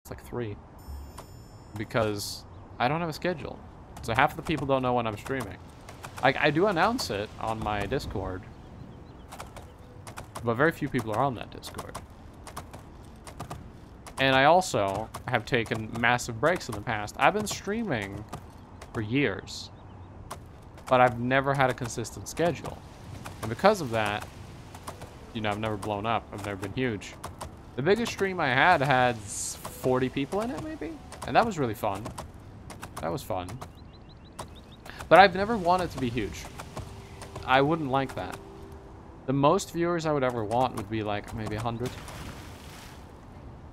It's like 3. Because I don't have a schedule. So half of the people don't know when I'm streaming. I do announce it on my Discord. But very few people are on that Discord. And I also have taken massive breaks in the past. I've been streaming for years. But I've never had a consistent schedule. And because of that, you know, I've never blown up. I've never been huge. The biggest stream I had 40 people in it, maybe? And that was really fun. That was fun. But I've never wanted to be huge. I wouldn't like that. The most viewers I would ever want would be like maybe 100.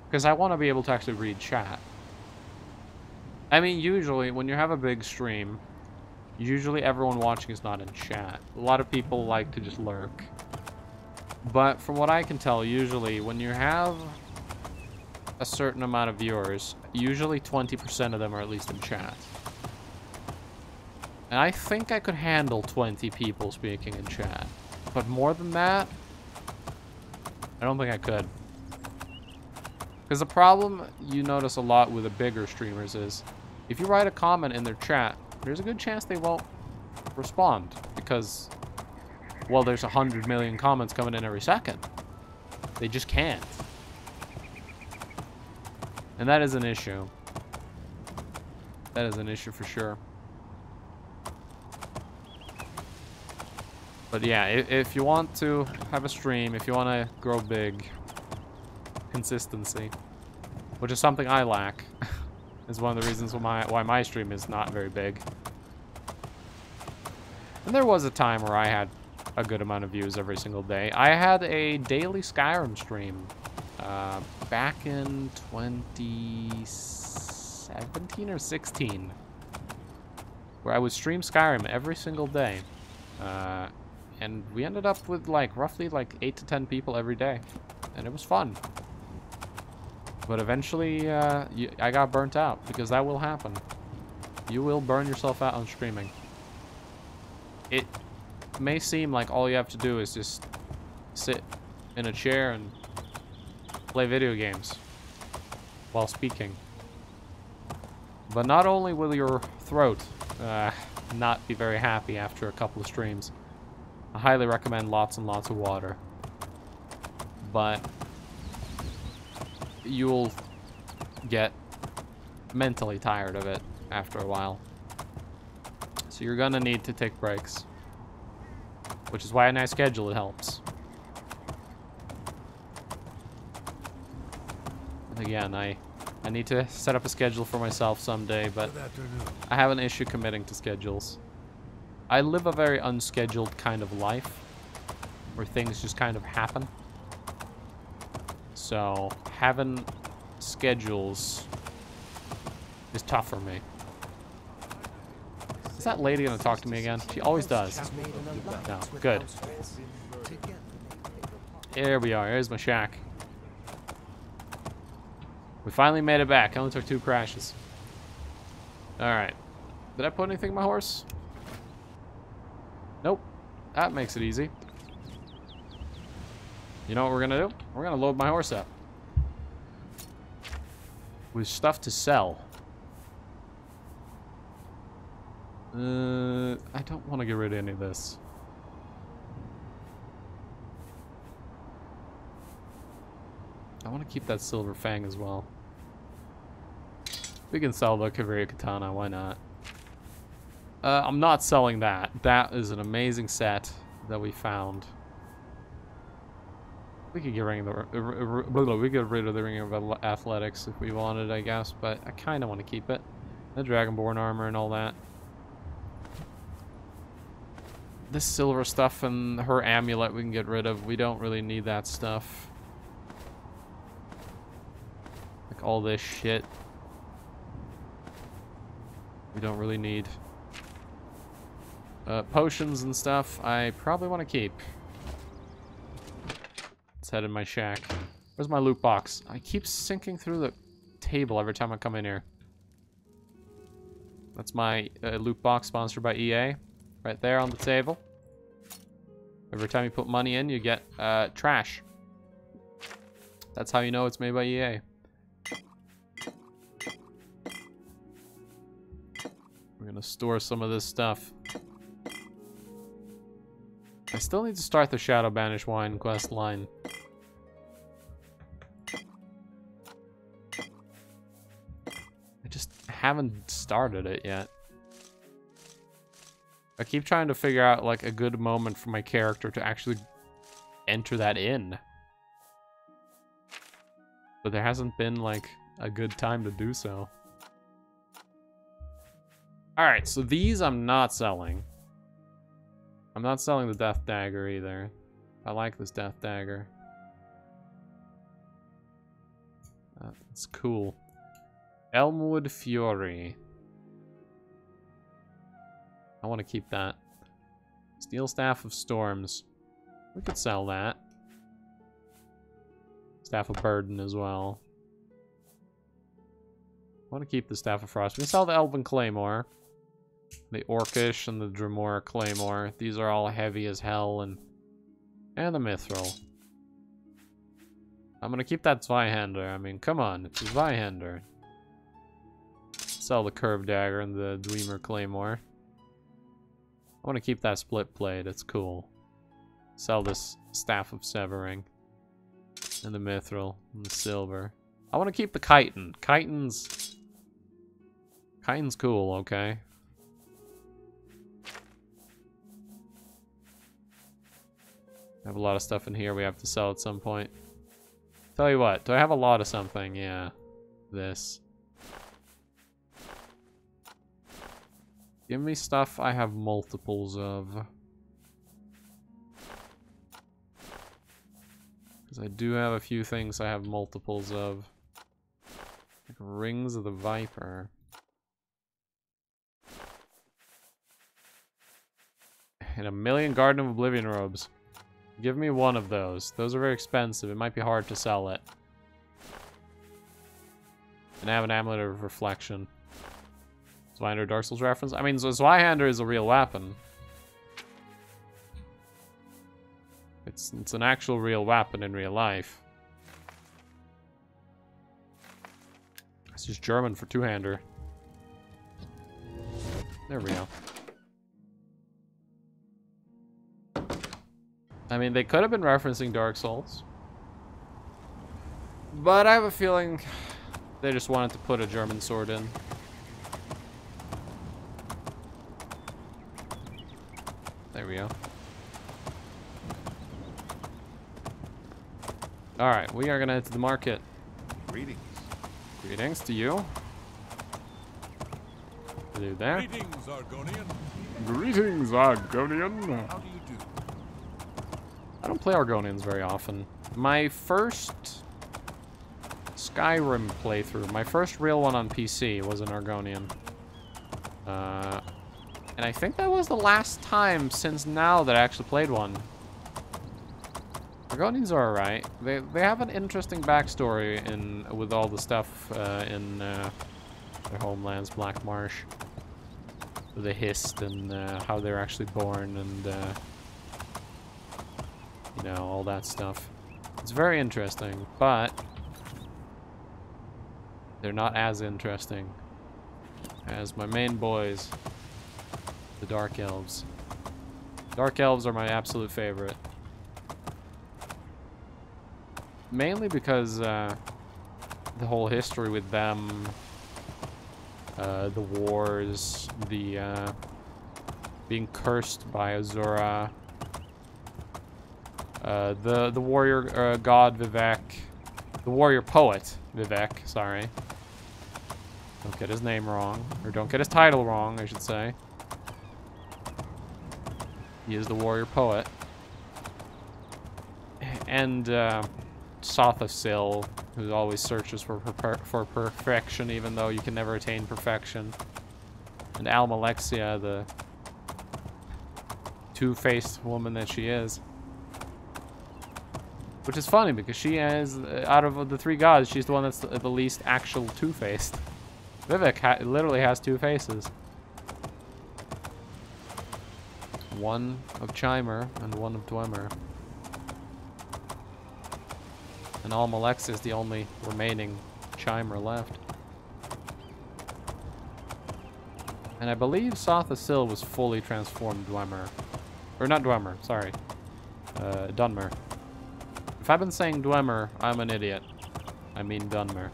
Because I want to be able to actually read chat. I mean, usually when you have a big stream, usually everyone watching is not in chat. A lot of people like to just lurk. But from what I can tell, usually when you have a certain amount of viewers, usually 20% of them are at least in chat. And I think I could handle 20 people speaking in chat. But more than that, I don't think I could. Because the problem you notice a lot with the bigger streamers is, if you write a comment in their chat, there's a good chance they won't respond. Because, well, there's 100 million comments coming in every second. They just can't. And that is an issue. That is an issue for sure. But yeah, if you want to have a stream, if you want to grow big, consistency, which is something I lack, is one of the reasons why my stream is not very big. And there was a time where I had a good amount of views every single day. I had a daily Skyrim stream back in 2017 or 16, where I would stream Skyrim every single day. And we ended up with like roughly like 8 to 10 people every day, and it was fun. But eventually I got burnt out, because that will happen. You will burn yourself out on streaming. It may seem like all you have to do is just sit in a chair and play video games while speaking. But not only will your throat not be very happy after a couple of streams, I highly recommend lots and lots of water. But you'll get mentally tired of it after a while. So you're gonna need to take breaks. Which is why a nice schedule helps. And again, I need to set up a schedule for myself someday, but I have an issue committing to schedules. I live a very unscheduled kind of life, where things just kind of happen. So having schedules is tough for me. Is that lady gonna talk to me again? She always does. No, good. Here we are. Here's my shack. We finally made it back. It only took 2 crashes. Alright. Did I put anything in my horse? Nope. That makes it easy. You know what we're gonna do? We're gonna load my horse up with stuff to sell. I don't want to get rid of any of this. I want to keep that silver fang as well. We can sell the Caveira Katana, why not? I'm not selling that. That is an amazing set that we found. We could get rid of the Ring of Athletics if we wanted, I guess, but I kind of want to keep it. The Dragonborn armor and all that. This silver stuff and her amulet we can get rid of. We don't really need that stuff. Like all this shit. We don't really need. Potions and stuff I probably want to keep. Let's head in my shack. Where's my loot box? I keep sinking through the table every time I come in here. That's my loot box sponsored by EA. Right there on the table. Every time you put money in, you get trash. That's how you know it's made by EA. gonna store some of this stuff. I still need to start the Shadow Banish Wine quest line. I just haven't started it yet. I keep trying to figure out like a good moment for my character to actually enter that inn. But there hasn't been like a good time to do so. Alright, so these I'm not selling. I'm not selling the Death Dagger either. I like this Death Dagger. It's cool. Elmwood Fury. I want to keep that. Steel Staff of Storms. We could sell that. Staff of Burden as well. I want to keep the Staff of Frost. We can sell the Elven Claymore. The Orcish and the Dremora Claymore. These are all heavy as hell. And the Mithril. I'm going to keep that Zweihander. I mean, come on. It's a Zweihander. Sell the Curved Dagger and the Dwemer Claymore. I want to keep that Split Blade. It's cool. Sell this Staff of Severing. And the Mithril. And the Silver. I want to keep the Chitin. Chitin's cool, okay? I have a lot of stuff in here we have to sell at some point. Tell you what, do I have a lot of something? Yeah. This. Give me stuff I have multiples of. Because I do have a few things I have multiples of. Like Rings of the Viper. And 1,000,000 Garden of Oblivion robes. Give me one of those. Those are very expensive. It might be hard to sell it. And I have an Amulet of Reflection. Zweihander Dark Souls reference? I mean, Zweihander is a real weapon. It's an actual real weapon in real life. It's just German for two-hander. There we go. I mean, they could have been referencing Dark Souls. But I have a feeling they just wanted to put a German sword in. There we go. Alright, we are gonna head to the market. Greetings. Greetings to you. Hello there. Greetings, Argonian. Greetings, Argonian. How do you do? I don't play Argonians very often. My first Skyrim playthrough, my first real one on PC was an Argonian. And I think that was the last time since now that I actually played one. Argonians are alright. They have an interesting backstory with all the stuff in their homelands, Black Marsh. The Hist and how they're actually born and you know, all that stuff. It's very interesting, but they're not as interesting as my main boys, the Dark Elves. Dark Elves are my absolute favorite. Mainly because the whole history with them, the wars, the being cursed by Azura, the warrior god Vivek, the warrior poet Vivek, sorry. Don't get his name wrong, or don't get his title wrong, I should say. He is the warrior poet. And Soth of Xil, who always searches for perfection, even though you can never attain perfection. And Almalexia, the two-faced woman that she is. Which is funny, because she is, out of the three gods, she's the one that's the least actual two-faced. Vivek literally has two faces. One of Chimer and one of Dwemer. And Almalexia is the only remaining Chimer left. And I believe Xil was fully transformed Dwemer. Or not Dwemer, sorry. Dunmer. If I've been saying Dwemer, I'm an idiot. I mean Dunmer.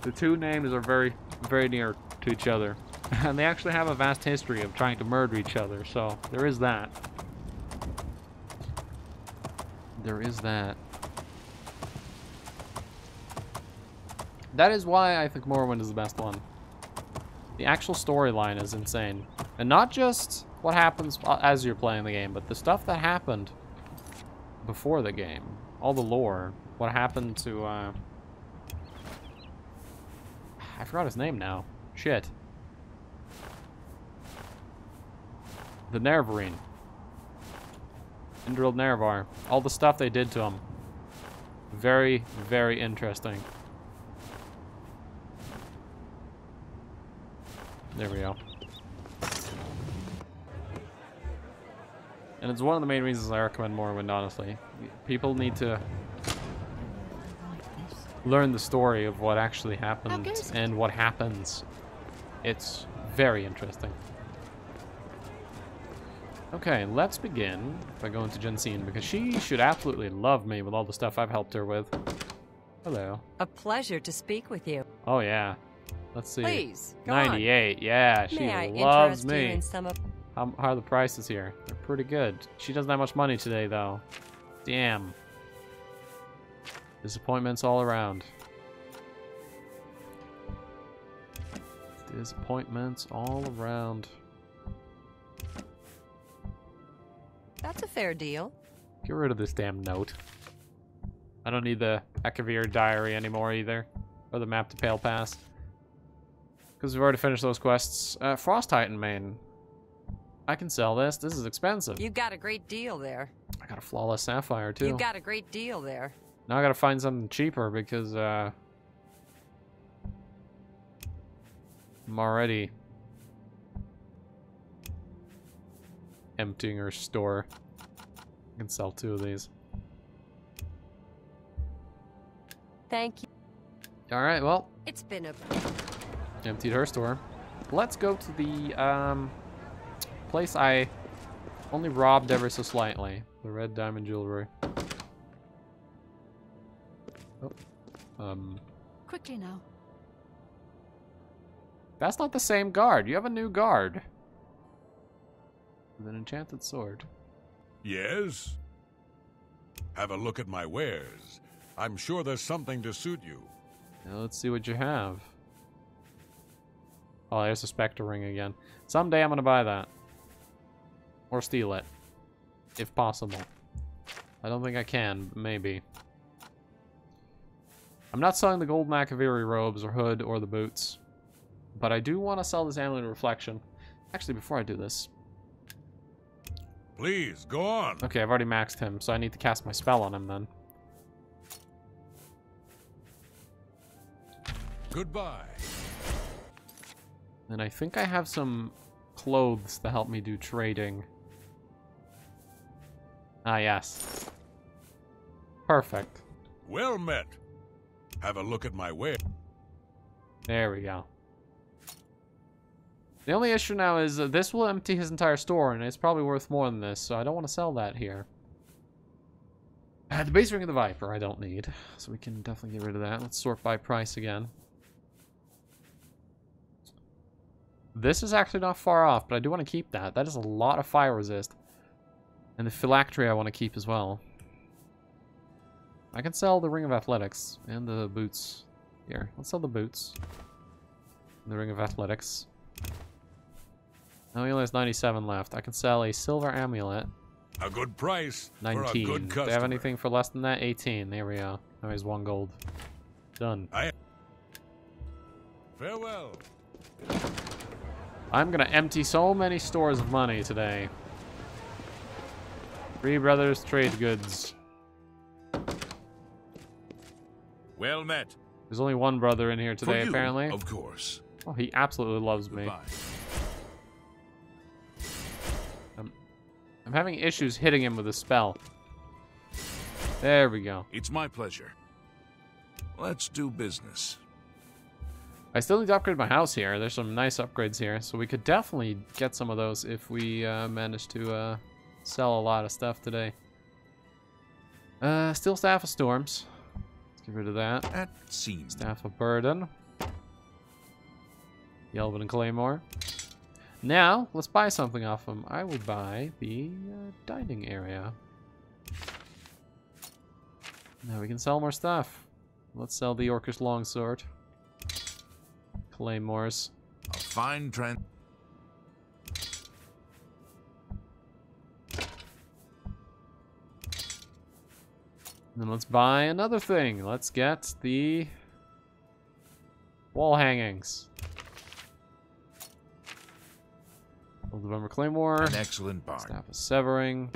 The two names are very, very near to each other. And they actually have a vast history of trying to murder each other, so there is that. There is that. That is why I think Morrowind is the best one. The actual storyline is insane. And not just what happens as you're playing the game, but the stuff that happened before the game. All the lore. What happened to, I forgot his name now. Shit. The Nervarine. Indril Nervar. All the stuff they did to him. Very, very interesting. There we go. And it's one of the main reasons I recommend Morrowind, honestly. People need to learn the story of what actually happened and what happens. It's very interesting. Okay, let's begin by going to Jensine, because she should absolutely love me with all the stuff I've helped her with. Hello. A pleasure to speak with you. Oh, yeah. Let's see. Please, go 98. on. Yeah, she May I loves interest me. you in some of... How are the prices here? They're pretty good. She doesn't have much money today, though. Damn. Disappointments all around. Disappointments all around. That's a fair deal. Get rid of this damn note. I don't need the Akavir diary anymore either. Or the map to Pale Pass. Because we've already finished those quests. Frost Titan Mane. I can sell this. This is expensive. You've got a great deal there. I got a flawless sapphire too. You've got a great deal there. Now I gotta find something cheaper because I'm already emptying her store. I can sell 2 of these. Thank you. Alright, well, It's been a... emptied her store. Let's go to the place I only robbed ever so slightly. The red diamond jewelry. Oh. Quickly now. That's not the same guard. You have a new guard. With an enchanted sword. Yes? Have a look at my wares. I'm sure there's something to suit you. Now let's see what you have. Oh, there's a Spectre ring again. Someday I'm gonna buy that. Or steal it. If possible. I don't think I can, but maybe. I'm not selling the gold Makaviri robes or hood or the boots. But I do want to sell this amulet of reflection. Actually, before I do this. Please, go on. Okay, I've already maxed him, so I need to cast my spell on him then. Goodbye. And I think I have some clothes to help me do trading. Ah, yes. Perfect. Well met. Have a look at my ware. There we go. The only issue now is this will empty his entire store, and it's probably worth more than this, so I don't want to sell that here. The base ring of the Viper I don't need, so we can definitely get rid of that. Let's sort by price again. This is actually not far off, but I do want to keep that. That is a lot of fire resist. And the phylactery I want to keep as well. I can sell the Ring of Athletics and the boots. Here, let's sell the boots. And the Ring of Athletics. Now he only has 97 left. I can sell a silver amulet. A good price 19. for a good customer. Do they have anything for less than that? 18. There we go. Now he's 1 gold. Done. Farewell. I'm gonna empty so many stores of money today. 3 brothers trade goods. Well met. There's only 1 brother in here today, For you, apparently. of course. Oh, he absolutely loves me. Goodbye. I'm having issues hitting him with a spell. There we go. It's my pleasure. Let's do business. I still need to upgrade my house here. There's some nice upgrades here, so we could definitely get some of those if we manage to sell a lot of stuff today. Still Staff of Storms. Let's get rid of that. That seems. Staff of Burden. Yelvin and Claymore. Now, let's buy something off them. I will buy the dining area. Now we can sell more stuff. Let's sell the Orcish Longsword. Claymores. A fine trend. Then let's buy another thing. Let's get the wall hangings. November Claymore. An excellent bargain. Staff of Severing.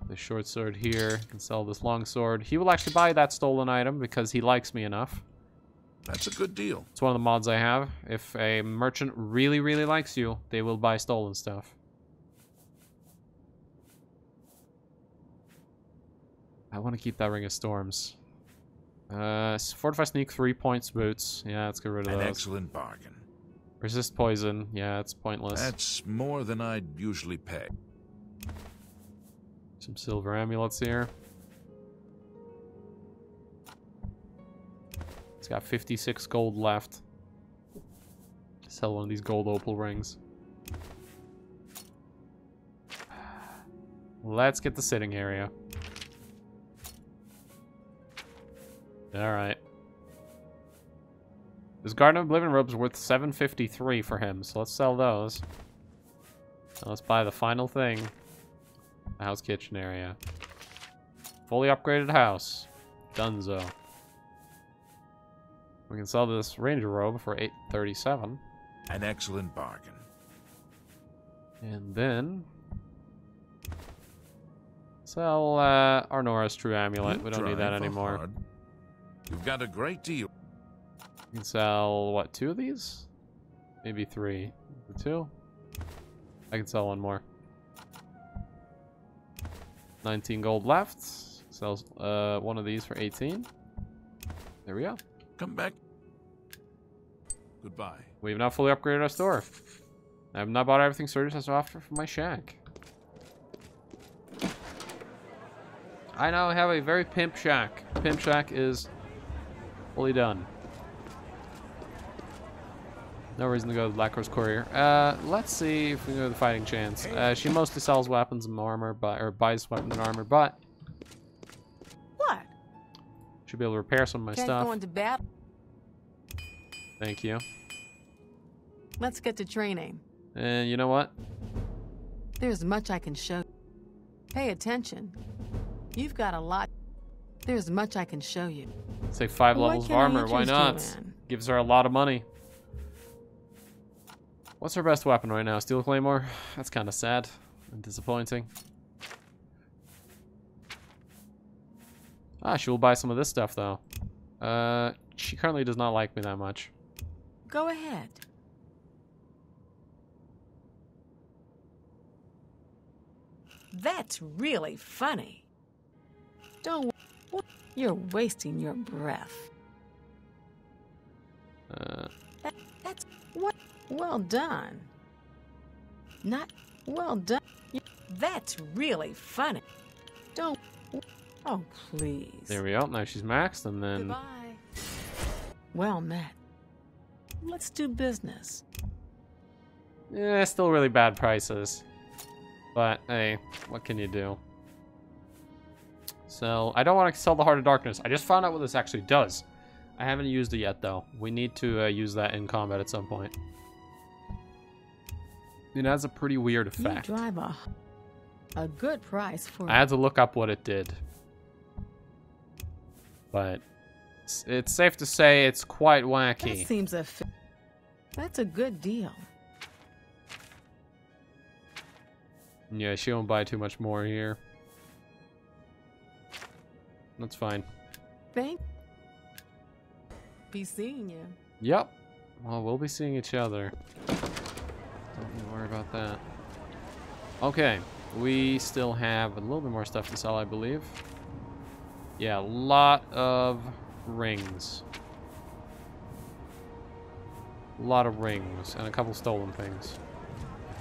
The short sword here. Can sell this long sword. He will actually buy that stolen item because he likes me enough. That's a good deal. It's one of the mods I have. If a merchant really, really likes you, they will buy stolen stuff. I want to keep that Ring of Storms. Fortify Sneak, 3 points boots. Yeah, let's get rid of An those. excellent bargain. Resist Poison. Yeah, it's pointless. That's more than I'd usually pay. Some silver amulets here. It's got 56 gold left. Sell one of these gold opal rings. Let's get the sitting area. Alright. This Garden of Oblivion robe is worth 753 for him, so let's sell those. And let's buy the final thing. The house kitchen area. Fully upgraded house. Dunzo. We can sell this ranger robe for 837. An excellent bargain. And then sell Arnora's True Amulet. We don't need that anymore. Hard. You've got a great deal. We can sell, what, 2 of these? Maybe 3. 2? I can sell one more. 19 gold left. Sells one of these for 18. There we go. Come back. Goodbye. We've now fully upgraded our store. I have not bought everything Sturgis has to offer for my shack. I now have a very pimp shack. Pimp shack is fully done. No reason to go to the Black Horse Courier. Let's see if we can go to the Fighting Chance. She mostly sells weapons and armor, or buys weapons and armor, but What? should be able to repair some of my Can't stuff. go into battle. Thank you. Let's get to training. And you know what? There's much I can show. Pay attention. You've got a lot. There's much I can show you. Let's take 5 What levels of can I armor. Why interest you not? in? Gives her a lot of money. What's her best weapon right now? Steel Claymore? That's kind of sad and disappointing. Ah, she will buy some of this stuff, though. She currently does not like me that much. Go ahead. That's really funny. Don't. You're wasting your breath. That's what. Well done. Not well done. That's really funny. Don't. Oh, please. There we go. Now she's maxed, and then... Goodbye. Well met. Let's do business. Yeah, still really bad prices. But, hey, what can you do? So, I don't want to sell the Heart of Darkness. I just found out what this actually does. I haven't used it yet, though. We need to use that in combat at some point. It has a pretty weird effect. You drive a good price for. I had to look up what it did. But it's safe to say it's quite wacky. That seems that's a good deal. Yeah, she won't buy too much more here. That's fine. Be seeing you. Yep. Well, we'll be seeing each other. Don't you worry about that. Okay. We still have a little bit more stuff to sell, I believe. Yeah, a lot of rings. A lot of rings and a couple stolen things.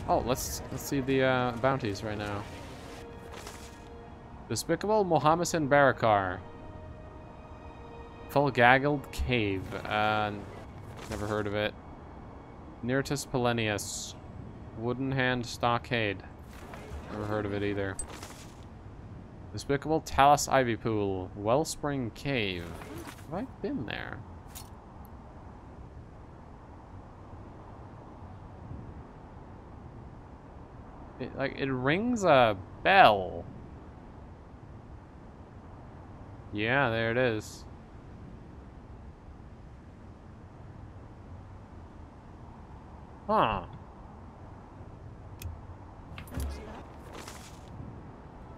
Oh, let's see the bounties right now. Despicable Mohammedan Barakar. Fulgaggled Cave. Never heard of it. Nirtus Polenius. Wooden Hand Stockade. Never heard of it either. Despicable Talus Ivy Pool. Wellspring Cave. Have I been there? It rings a bell. Yeah, there it is. Huh.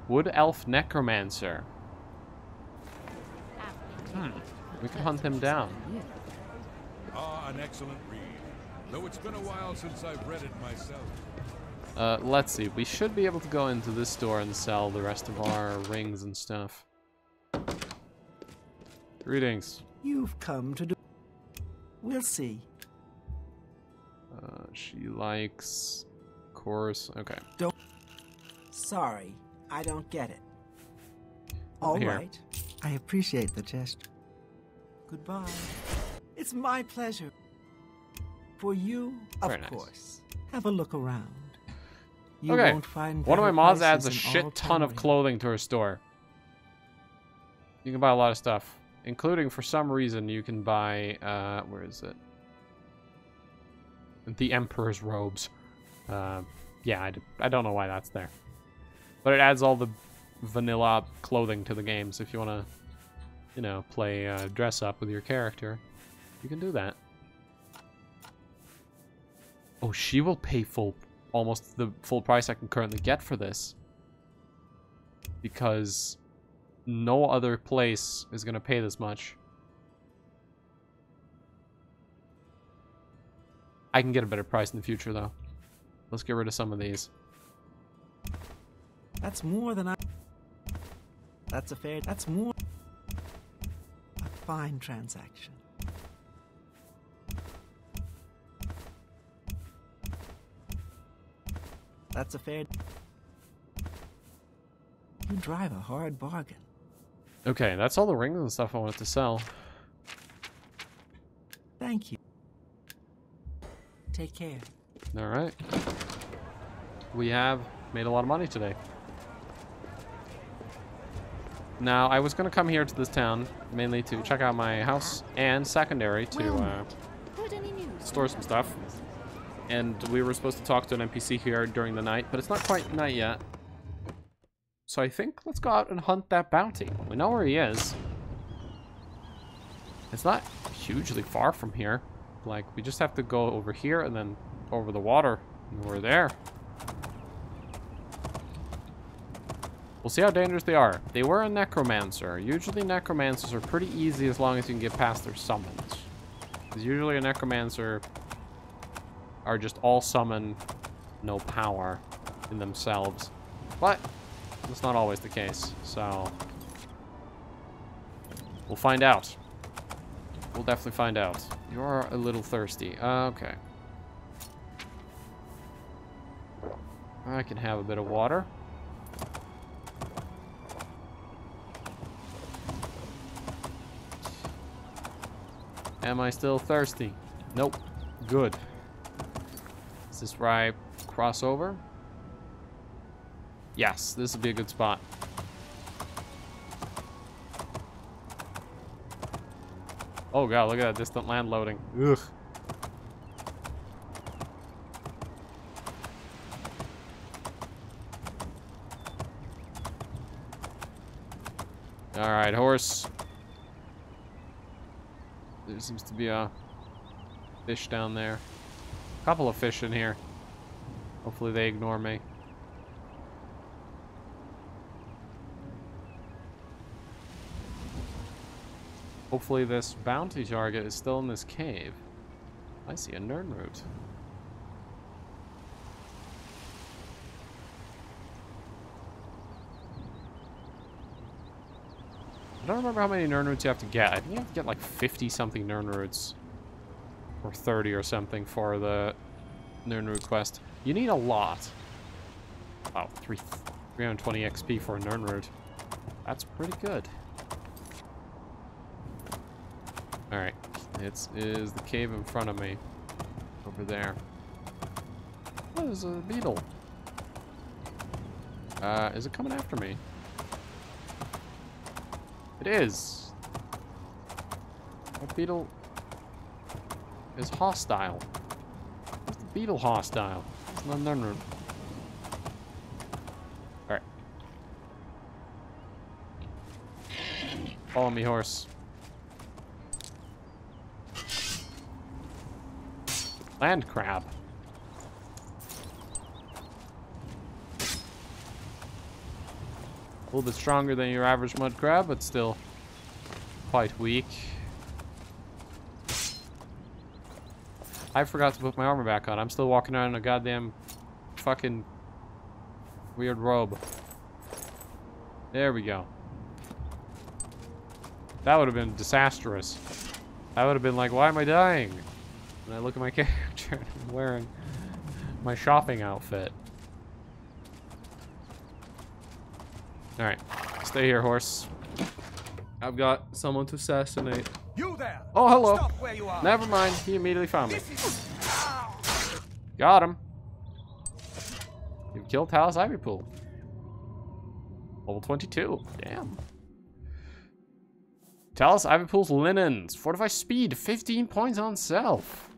Wood Elf Necromancer. We can hunt him down. Ah, an excellent read. Though it's been a while since I've read it myself. Let's see. We should be able to go into this store and sell the rest of our rings and stuff. Greetings. You've come to do... We'll see. She likes... Course. Okay. Don't... Sorry, I don't get it. All Here. right. I appreciate the gesture. Goodbye. It's my pleasure. For you, of Very nice. course. Have a look around. You Okay. won't find One of my better mods adds a prices in all shit ton of Tamriel. clothing to her store. You can buy a lot of stuff. Including, for some reason, you can buy... where is it? The Emperor's robes. Yeah, I don't know why that's there. But it adds all the vanilla clothing to the games. If you want to, you know, play dress up with your character, you can do that. Oh, she will pay almost the full price I can currently get for this. Because no other place is going to pay this much. I can get a better price in the future, though. Let's get rid of some of these. That's more than I... That's a fair... That's more... A fine transaction. That's a fair... You drive a hard bargain. Okay, that's all the rings and stuff I wanted to sell. Thank you. Take care. Alright. We have made a lot of money today. Now, I was going to come here to this town, mainly to check out my house, and secondary to store some stuff. And we were supposed to talk to an NPC here during the night, but it's not quite night yet. So I think let's go out and hunt that bounty. We know where he is. It's not hugely far from here. Like, we just have to go over here and then over the water, and we're there. We'll see how dangerous they are. They were a necromancer. Usually necromancers are pretty easy as long as you can get past their summons. Because usually a necromancer are just all summon, no power in themselves. But that's not always the case, so we'll find out. We'll definitely find out. You're a little thirsty. Okay. I can have a bit of water. Am I still thirsty? Nope. Good. Is this where I cross over? Yes, this would be a good spot. Oh god, look at that distant land loading. Ugh. Alright, horse. There seems to be a fish down there. A couple of fish in here. Hopefully they ignore me. Hopefully this bounty target is still in this cave. I see a Nern root. I don't remember how many Nern roots you have to get. I think you have to get like 50 something Nern roots Or 30 or something for the Nirnroot quest. You need a lot. Wow, 320 XP for a Nirnroot. That's pretty good. Alright, it is the cave in front of me. Over there. Oh, there's a beetle. Is it coming after me? It is. That beetle is hostile. Where's the beetle hostile? It's not Nirnroot. Alright. Follow me, horse. Land crab. A little bit stronger than your average mud crab, but still quite weak. I forgot to put my armor back on. I'm still walking around in a goddamn fucking weird robe. There we go. That would have been disastrous. I would have been like, why am I dying? And I look at my character and I'm wearing my shopping outfit. Alright, stay here, horse. I've got someone to assassinate. You there! Oh, hello. Stop where you are. Never mind, he immediately found me. Got him. You've killed Talus Ivypool. Level 22. Damn. Talus Ivypool's linens. Fortify speed. 15 points on self.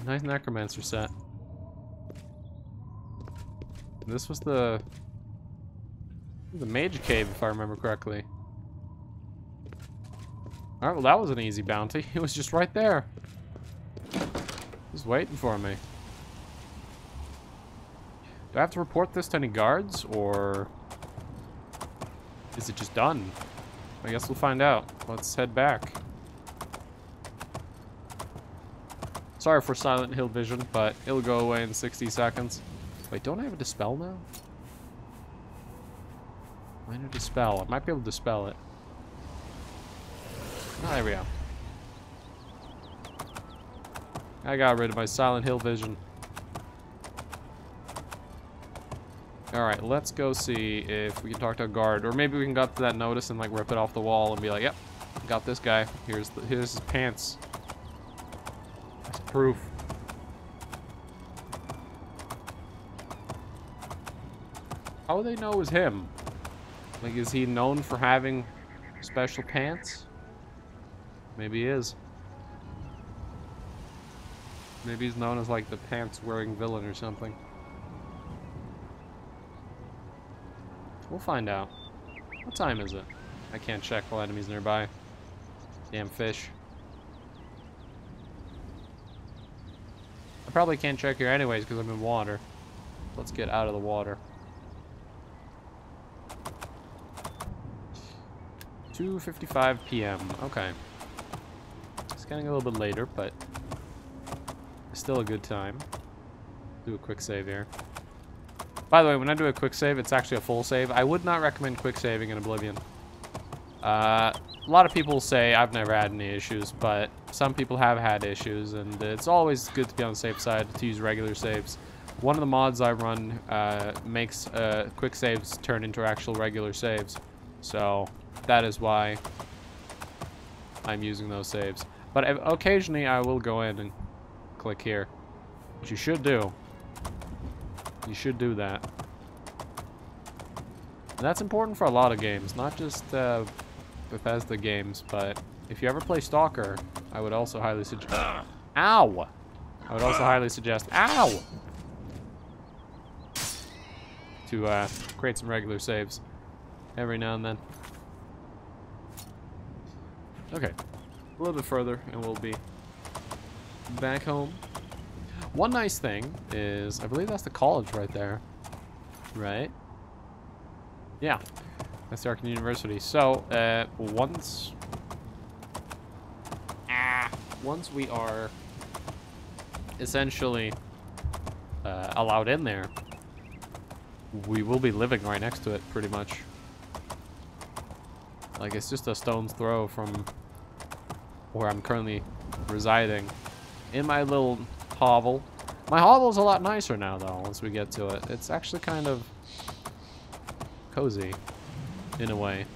Nice necromancer set. This was the mage cave, if I remember correctly. Alright, well that was an easy bounty. It was just right there. Just waiting for me. Do I have to report this to any guards, or is it just done? I guess we'll find out. Let's head back. Sorry for Silent Hill vision, but it'll go away in 60 seconds. Wait, don't I have a dispel now? Minor dispel. I might be able to dispel it. Oh, there we go. I got rid of my Silent Hill vision. Alright, let's go see if we can talk to a guard. Or maybe we can go up to that notice and like rip it off the wall and be like, yep, got this guy. Here's his pants. That's proof. How would they know it was him? Like, is he known for having special pants? Maybe he is. Maybe he's known as like the pants-wearing villain or something. We'll find out. What time is it? I can't check while enemies nearby. Damn fish. I probably can't check here anyways because I'm in water. Let's get out of the water. 2:55 p.m. Okay. It's getting a little bit later, but still a good time. Do a quick save here. By the way, when I do a quick save, it's actually a full save. I would not recommend quick saving in Oblivion. A lot of people say I've never had any issues, but some people have had issues, and it's always good to be on the safe side to use regular saves. One of the mods I run makes quick saves turn into actual regular saves. So that is why I'm using those saves. But occasionally I will go in and click here, which you should do. You should do that. And that's important for a lot of games, not just Bethesda games, but if you ever play Stalker, I would also highly suggest... Ow! I would also highly suggest... Ow! To create some regular saves every now and then. Okay. A little bit further and we'll be back home. One nice thing is, I believe that's the college right there. Right? Yeah. That's the Arcane University. So, once we are essentially allowed in there, we will be living right next to it, pretty much. Like, it's just a stone's throw from where I'm currently residing in my little hovel. My hovel's a lot nicer now, though, once we get to it. It's actually kind of cozy, in a way.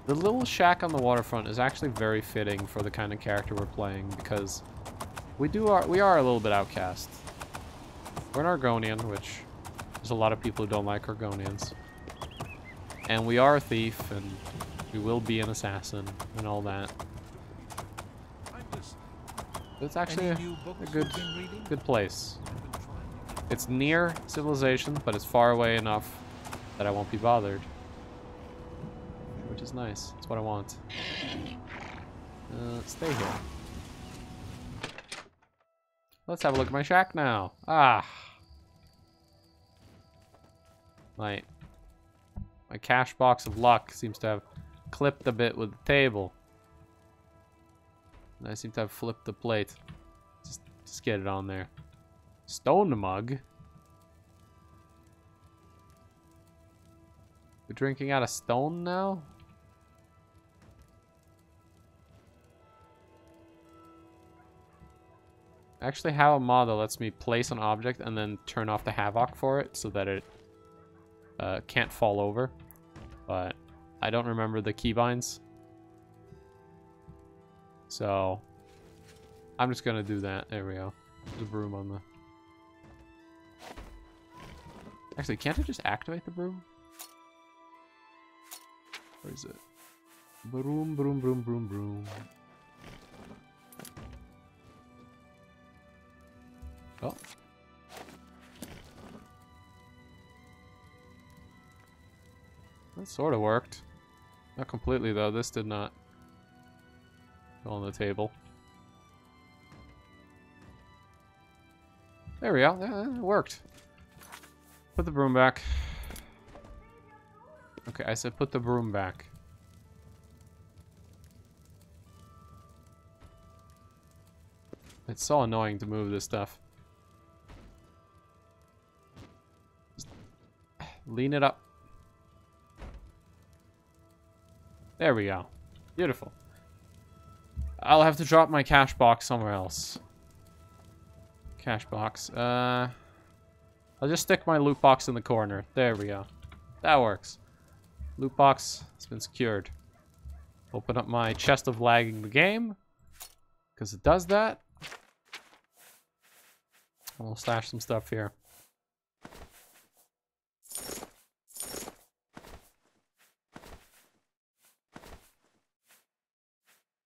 The little shack on the waterfront is actually very fitting for the kind of character we're playing, because we are a little bit outcast. We're an Argonian, which there's a lot of people who don't like Argonians. And we are a thief, and we will be an assassin, and all that. It's actually a good place. It's near civilization, but it's far away enough that I won't be bothered. Which is nice. That's what I want. Stay here. Let's have a look at my shack now. Ah. My cash box of luck seems to have clipped a bit with the table. And I seem to have flipped the plate. Just get it on there. Stone mug. We're drinking out of stone now? I actually have a mod that lets me place an object and then turn off the havoc for it so that it can't fall over. But I don't remember the keybinds. So I'm just gonna do that. There we go. There's a broom on the... Actually, can't I just activate the broom? Where is it? Broom, broom, broom, broom, broom. Oh. That sort of worked. Not completely, though. This did not go on the table. There we go. Yeah, it worked. Put the broom back. Okay, I said put the broom back. It's so annoying to move this stuff. Just lean it up. There we go. Beautiful. I'll have to drop my cash box somewhere else. Cash box. I'll just stick my loot box in the corner. There we go. That works. Loot box has been secured. Open up my chest of lagging the game, because it does that. And we'll stash some stuff here.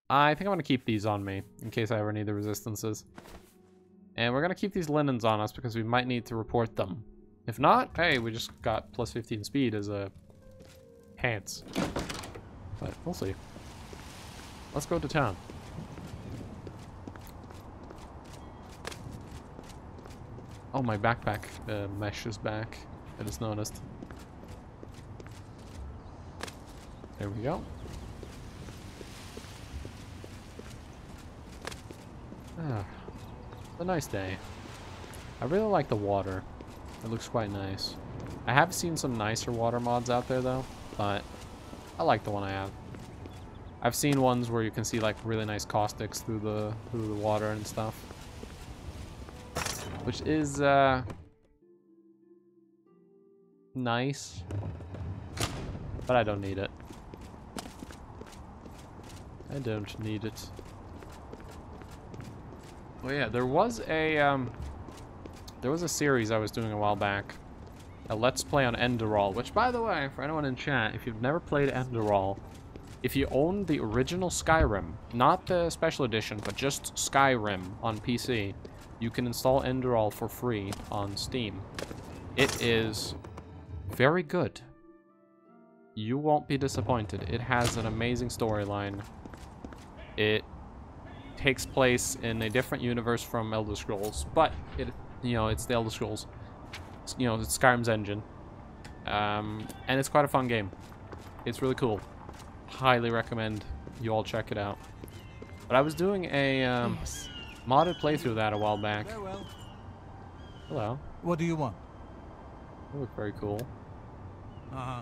I think I'm going to keep these on me, in case I ever need the resistances. And we're going to keep these linens on us, because we might need to report them. If not, hey, we just got plus 15 speed as a pants. But we'll see. Let's go to town. Oh, my backpack mesh is back. I just noticed. There we go. Ah, it's a nice day. I really like the water. It looks quite nice. I have seen some nicer water mods out there though, but I like the one I have. I've seen ones where you can see like really nice caustics through the water and stuff, which is nice, but I don't need it. I don't need it. Oh yeah, there was a series I was doing a while back, a Let's Play on Enderal, which, by the way, for anyone in chat, if you've never played Enderal, if you own the original Skyrim, not the special edition, but just Skyrim on PC, you can install Enderal for free on Steam. It is very good. You won't be disappointed. It has an amazing storyline. It takes place in a different universe from Elder Scrolls, but it, you know, it's the Elder Scrolls. You know, it's Skyrim's engine, and it's quite a fun game. It's really cool. Highly recommend you all check it out. But I was doing a modded playthrough of that a while back. Farewell. Hello. What do you want? You look very cool. Uh-huh.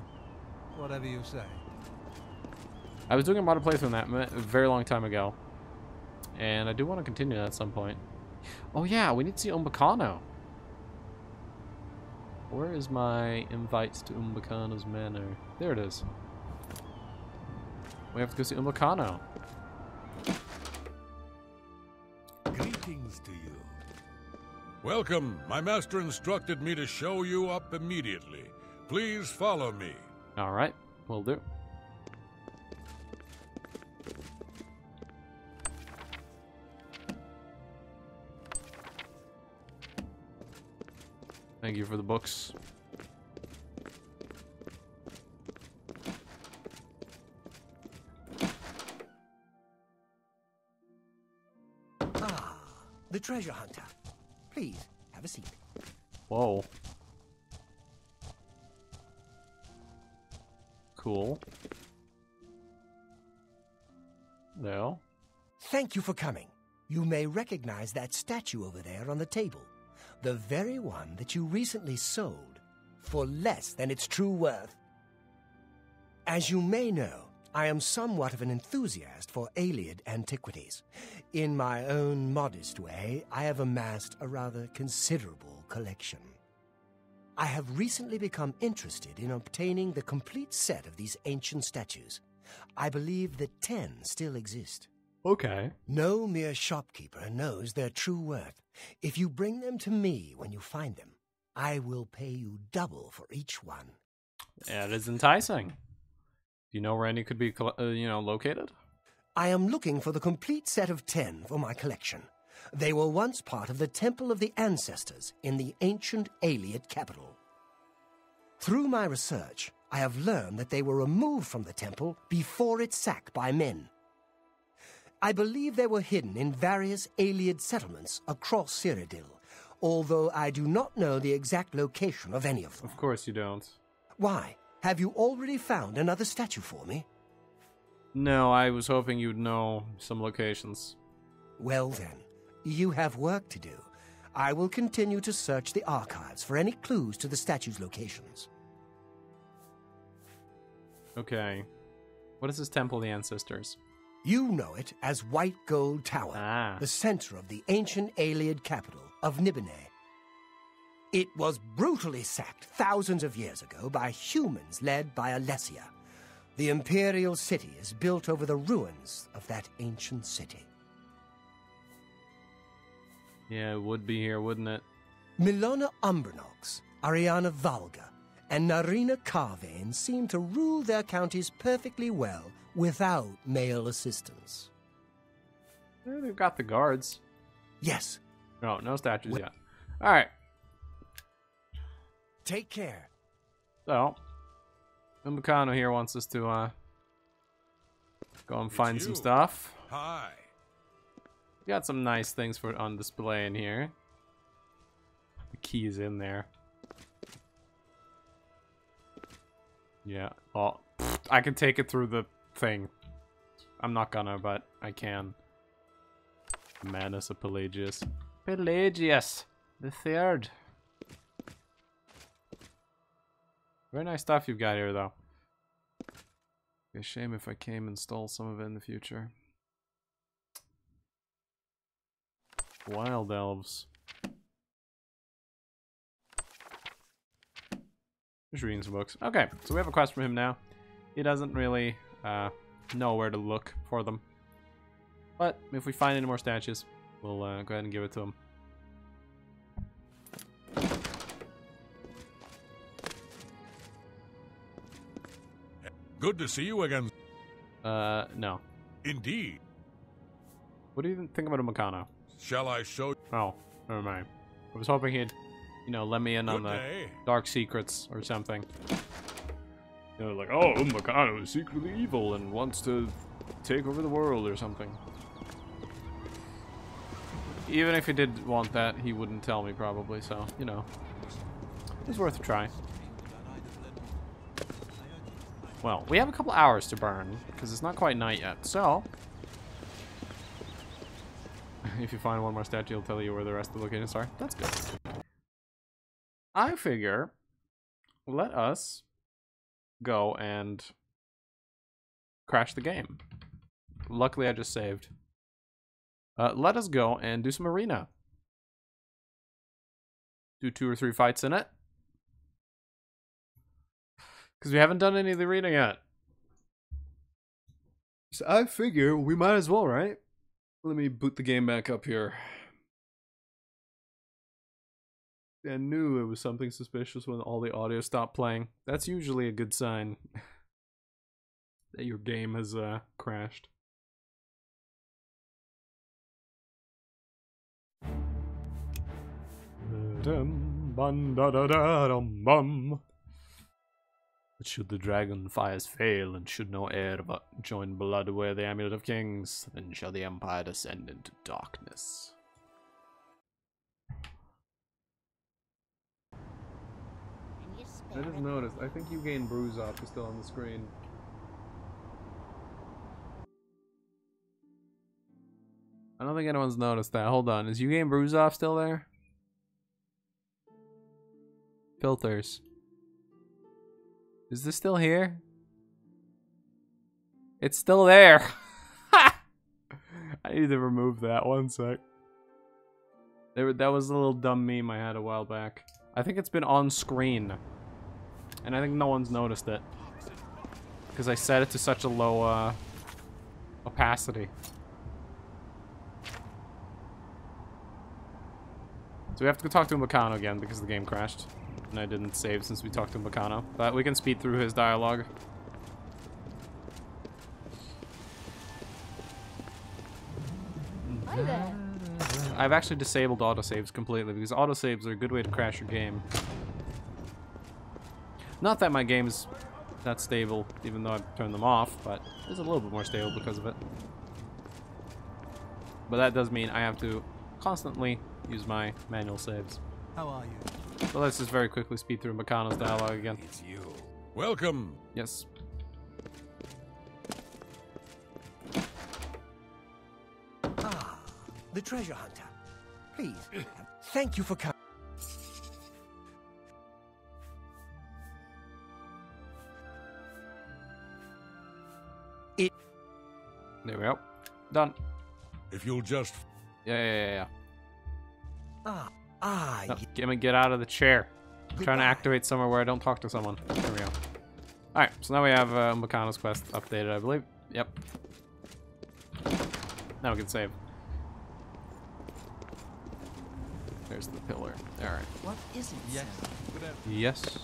Whatever you say. I was doing a modded playthrough in that a very long time ago. And I do want to continue that at some point. Oh yeah, we need to see Umbacano. Where is my invites to Umbacano's manor? There it is. We have to go see Umbacano. Greetings to you. Welcome. My master instructed me to show you up immediately. Please follow me. Alright, will do. Thank you for the books. Ah, the treasure hunter. Please, have a seat. Whoa. Cool. No. Thank you for coming. You may recognize that statue over there on the table. The very one that you recently sold for less than its true worth. As you may know, I am somewhat of an enthusiast for Ayleid antiquities. In my own modest way, I have amassed a rather considerable collection. I have recently become interested in obtaining the complete set of these ancient statues. I believe that 10 still exist. Okay. No mere shopkeeper knows their true worth. If you bring them to me when you find them, I will pay you double for each one. That is enticing. Do you know where any could be, located? I am looking for the complete set of 10 for my collection. They were once part of the Temple of the Ancestors in the ancient Ayleid capital. Through my research, I have learned that they were removed from the temple before its sack by men. I believe they were hidden in various Ayleid settlements across Cyrodiil, although I do not know the exact location of any of them. Of course you don't. Why? Have you already found another statue for me? No, I was hoping you'd know some locations. Well then, you have work to do. I will continue to search the archives for any clues to the statue's locations. Okay. What is this Temple of the Ancestors? You know it as White Gold Tower, the center of the ancient Ayleid capital of Nibene. It was brutally sacked thousands of years ago by humans led by Alessia. The imperial city is built over the ruins of that ancient city. Yeah, it would be here, wouldn't it? Milona Umbranox, Ariana Valga, and Narina Carvane seem to rule their counties perfectly well without male assistance. Yeah, they've got the guards. Yes. No, no statues yet. Alright. Take care. So, Umbacano here wants us to go and find some stuff. Hi. We got some nice things for on display in here. The key is in there. Yeah. Well, I can take it through the thing. I'm not gonna, but I can. Madness of Pelagius. Pelagius the Third. Very nice stuff you've got here, though. Be a shame if I came and stole some of it in the future. Wild elves. Just reading some books. Okay, so we have a quest from him now. He doesn't really know where to look for them. But if we find any more statues, we'll go ahead and give it to him. Good to see you again. No. Indeed. What do you think about Umbacano? Shall I show? Oh, never mind. I was hoping he'd, let me in on the dark secrets or something. Like, oh, Umbacano is secretly evil and wants to take over the world or something. Even if he did want that, he wouldn't tell me probably, so, it's worth a try. Well, we have a couple hours to burn, because it's not quite night yet, so... if you find one more statue, it'll tell you where the rest of the locations are. That's good. I figure, let us go and crash the game. Luckily, I just saved. Let us go and do some arena. Do 2 or 3 fights in it. Because we haven't done any of the arena yet. So I figure we might as well, right? Let me boot the game back up here. I knew it was something suspicious when all the audio stopped playing. That's usually a good sign that your game has crashed. But should the dragon fires fail, and should no heir but join blood wear the amulet of kings, then shall the empire descend into darkness. I just noticed, I think you gain bruise off is still on the screen. I don't think anyone's noticed that. Hold on, is you gain bruise off still there? Filters. Is this still here? It's still there. I need to remove that. One sec. That was a little dumb meme I had a while back. I think it's been on screen. And I think no one's noticed it. Because I set it to such a low opacity. So we have to go talk to Meccano again because the game crashed. And I didn't save since we talked to Meccano. But we can speed through his dialogue. Hi there. I've actually disabled autosaves completely because autosaves are a good way to crash your game. Not that my game is that stable, even though I've turned them off, but it's a little bit more stable because of it. But that does mean I have to constantly use my manual saves. How are you? So let's just very quickly speed through Meccano's dialogue again. It's you. Welcome. Yes. Ah, the treasure hunter. Please, thank you for coming. There we go. Done. If you'll just... Yeah. No, No, get out of the chair. I'm trying to activate somewhere where I don't talk to someone. There we go. Alright, so now we have Meccano's quest updated, I believe. Yep. Now we can save. There's the pillar. Alright. What is it? Yes. Yes.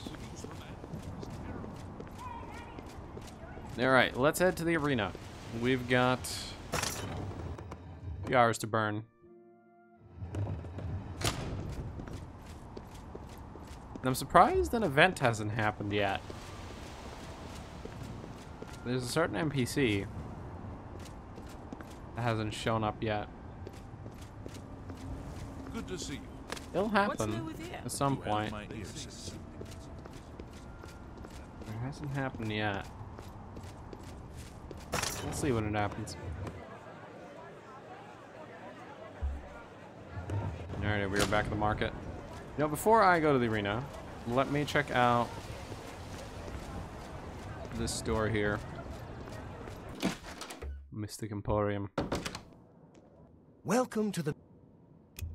Alright, let's head to the arena. We've got a few hours to burn. And I'm surprised an event hasn't happened yet. There's a certain NPC that hasn't shown up yet. Good to see you. It'll What's new happen with you? at some You have point. my ears. It hasn't happened yet. We'll see when it happens. Alright, we are back at the market. You know, before I go to the arena, let me check out this store here. Mystic Emporium. welcome to the...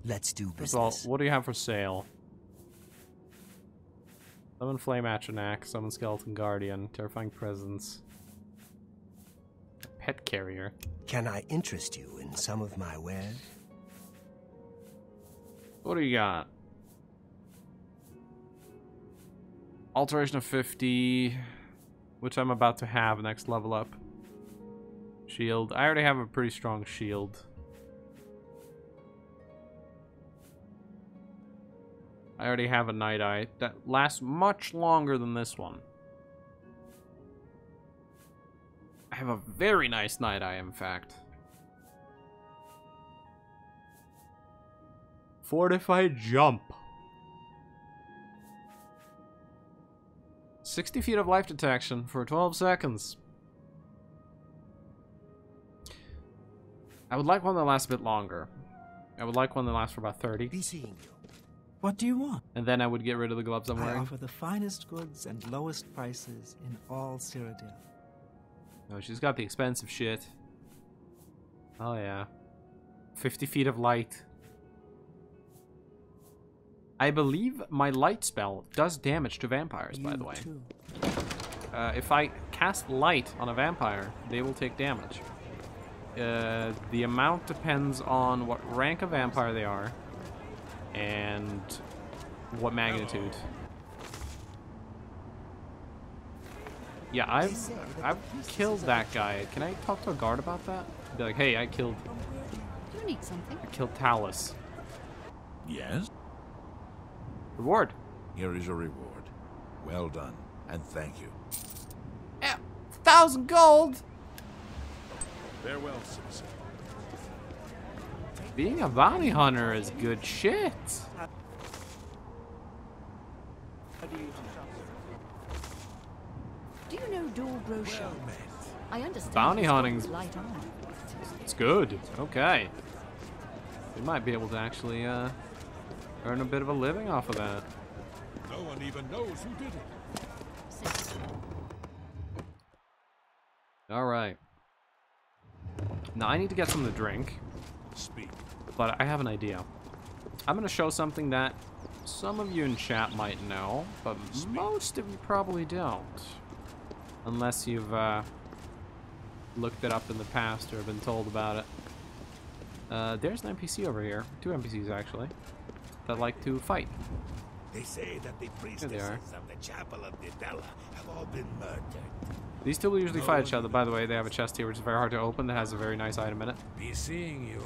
Let's do First of all, business. what do you have for sale? Summon Flame Atronach, Summon Skeleton Guardian, Terrifying Presence. Pet Carrier. Can I interest you in some of my wares? What do you got? Alteration of 50, which I'm about to have next level up. Shield. I already have a pretty strong shield. I already have a Night Eye that lasts much longer than this one. I have a very nice Night Eye, in fact. Fortified Jump. 60 feet of life detection for 12 seconds. I would like one that lasts a bit longer. I would like one that lasts for about 30. Be seeing you. What do you want? And then I would get rid of the gloves I'm I wearing. offer the finest goods and lowest prices in all Cyrodiil. Oh, she's got the expensive shit. Oh, yeah. 50 feet of light. I believe my light spell does damage to vampires, by the way. Too. If I cast light on a vampire, they will take damage. The amount depends on what rank of vampire they are and what magnitude. Yeah, I've killed that guy. Can I talk to a guard about that? Be like, hey, I killed You need something? Talus. Yes? Reward. Here is your reward. Well done, and thank you. 1,000 gold. Farewell, citizen. Being a bounty hunter is good shit. Do you know Door Brochure? I understand. Bounty he's hunting's- got light on. It's good. Okay. We might be able to actually earn a bit of a living off of that. No one even knows who did it. All right. Now I need to get something to drink, Speak. but I have an idea. I'm going to show something that some of you in chat might know, but most of you probably don't. Unless you've looked it up in the past or been told about it. There's an NPC over here. 2 NPCs, actually, that like to fight. They say that the Here priestesses they are. of the Chapel of Didella have all been murdered. These two will usually fight each other. By the way, they have a chest here, which is very hard to open, that has a very nice item in it. Be seeing you.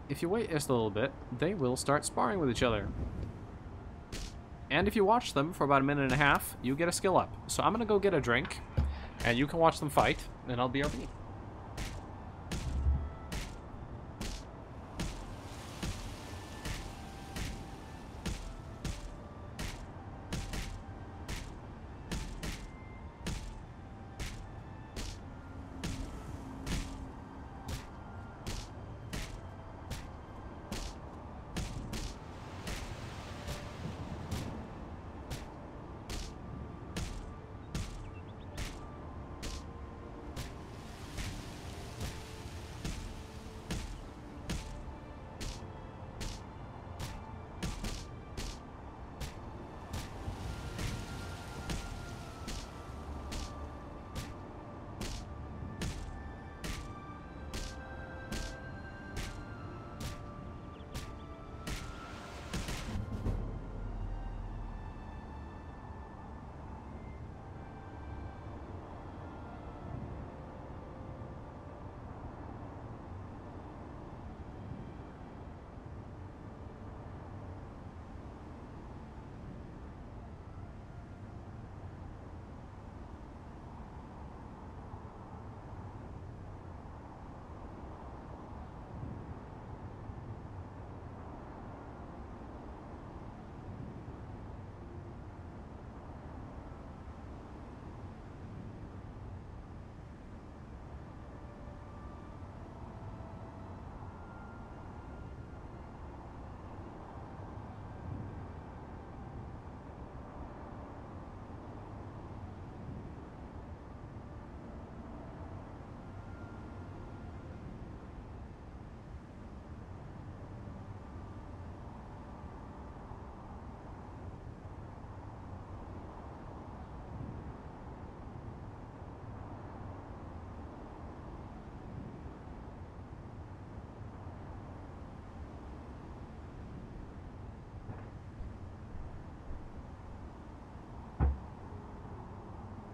If you wait just a little bit, they will start sparring with each other. And if you watch them for about a minute and a half, you get a skill up. So I'm gonna go get a drink, and you can watch them fight, and I'll BRB.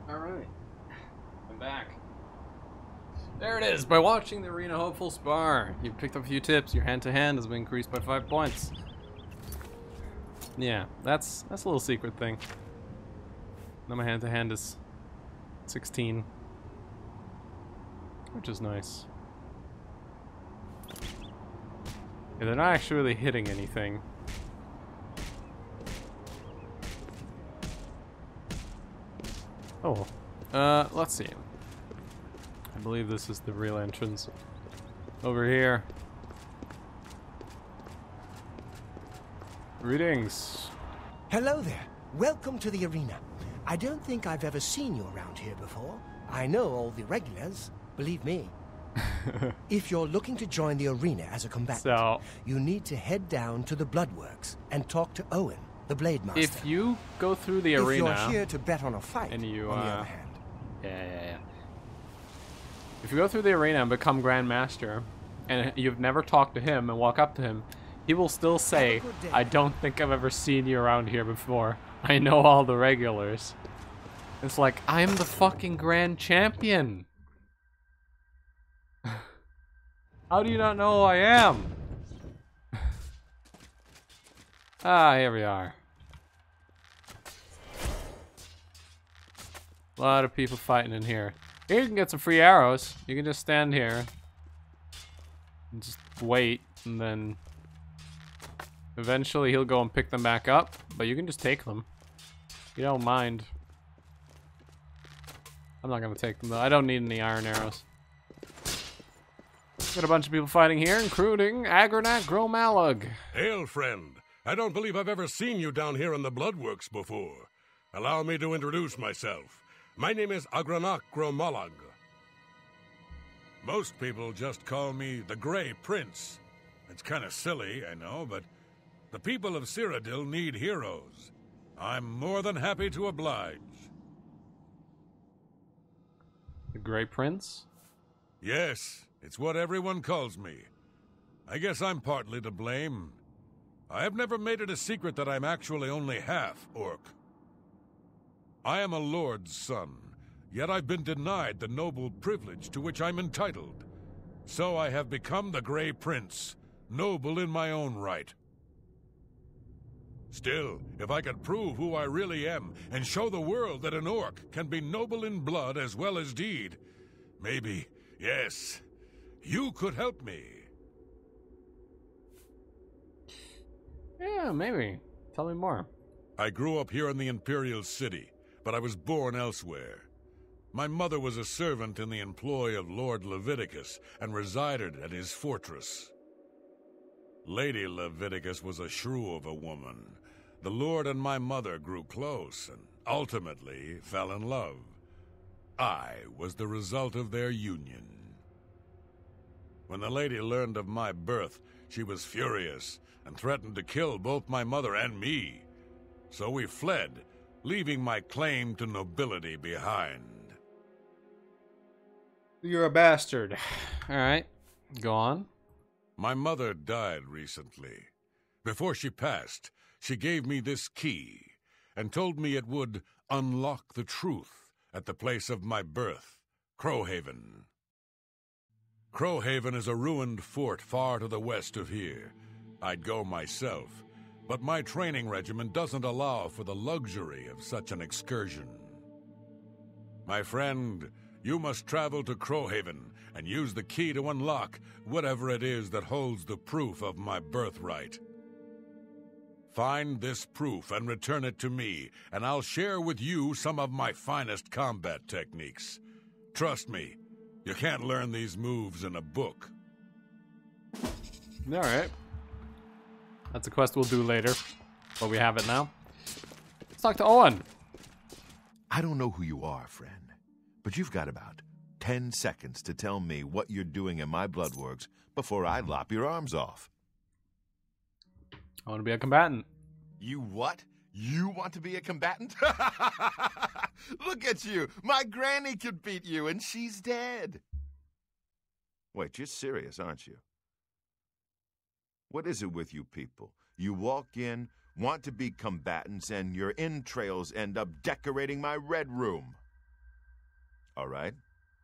Alright. I'm back. There it is. By watching the Arena Hopeful spar, you've picked up a few tips. Your hand-to-hand has been increased by 5 points. Yeah, that's a little secret thing. Now my hand-to-hand is 16. Which is nice. Yeah, they're not actually really hitting anything. Oh, let's see. I believe this is the real entrance. Over here. Greetings. Hello there. Welcome to the arena. I don't think I've ever seen you around here before. I know all the regulars, believe me. If you're looking to join the arena as a combatant, you need to head down to the Bloodworks and talk to Owen, the Blade Master. If you go through the arena... If you're here to bet on a fight, and you, on the other hand. Yeah. If you go through the arena and become Grand Master, and you've never talked to him and walk up to him, he will still say, I don't think I've ever seen you around here before. I know all the regulars. It's like, I'm the fucking Grand Champion. How do you not know who I am? Here we are. A lot of people fighting in here. Here you can get some free arrows. You can just stand here and just wait, and then eventually he'll go and pick them back up, but you can just take them. You don't mind. I'm not gonna take them though. I don't need any iron arrows. Got a bunch of people fighting here, including Agranat Gromalug. Hail, friend. I don't believe I've ever seen you down here in the Bloodworks before. Allow me to introduce myself. My name is Agranat Gromalug. Most people just call me the Grey Prince. It's kind of silly, I know, but the people of Cyrodiil need heroes. I'm more than happy to oblige. The Grey Prince? Yes, it's what everyone calls me. I guess I'm partly to blame. I have never made it a secret that I'm actually only half orc. I am a lord's son, yet I've been denied the noble privilege to which I'm entitled. So I have become the Grey Prince, noble in my own right. Still, if I could prove who I really am and show the world that an orc can be noble in blood as well as deed, maybe, yes, you could help me. Yeah, maybe. Tell me more. I grew up here in the Imperial City, but I was born elsewhere. My mother was a servant in the employ of Lord Leviticus and resided at his fortress. Lady Leviticus was a shrew of a woman. The Lord and my mother grew close and ultimately fell in love. I was the result of their union. When the lady learned of my birth, she was furious and threatened to kill both my mother and me. So we fled, leaving my claim to nobility behind. You're a bastard. Alright, go on. My mother died recently. Before she passed, she gave me this key and told me it would unlock the truth at the place of my birth, Crowhaven. Crowhaven is a ruined fort far to the west of here. I'd go myself, but my training regimen doesn't allow for the luxury of such an excursion. My friend, you must travel to Crowhaven and use the key to unlock whatever it is that holds the proof of my birthright. Find this proof and return it to me, and I'll share with you some of my finest combat techniques. Trust me, you can't learn these moves in a book. Alright. That's a quest we'll do later, but we have it now. Let's talk to Owen. I don't know who you are, friend, but you've got about 10 seconds to tell me what you're doing in my Bloodworks before I lop your arms off. I want to be a combatant. You what? You want to be a combatant? Look at you. My granny could beat you, and she's dead. Wait, you're serious, aren't you? What is it with you people? You walk in, want to be combatants, and your entrails end up decorating my red room. All right,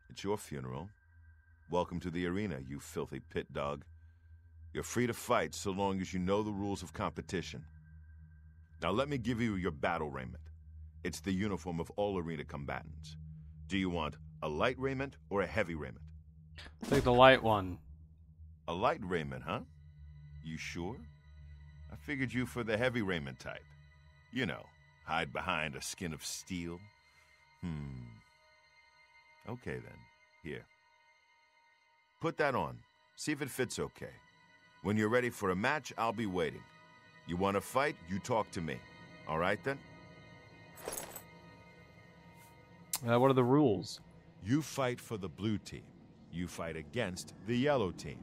it's your funeral. Welcome to the arena, you filthy pit dog. You're free to fight so long as you know the rules of competition. Now let me give you your battle raiment. It's the uniform of all arena combatants. Do you want a light raiment or a heavy raiment? Take the light one. A light raiment, huh? You sure? I figured you for the heavy raiment type. You know, hide behind a skin of steel. Okay then, here. Put that on. See if it fits okay. When you're ready for a match, I'll be waiting. You want to fight? You talk to me. All right, then? What are the rules? You fight for the blue team. You fight against the yellow team.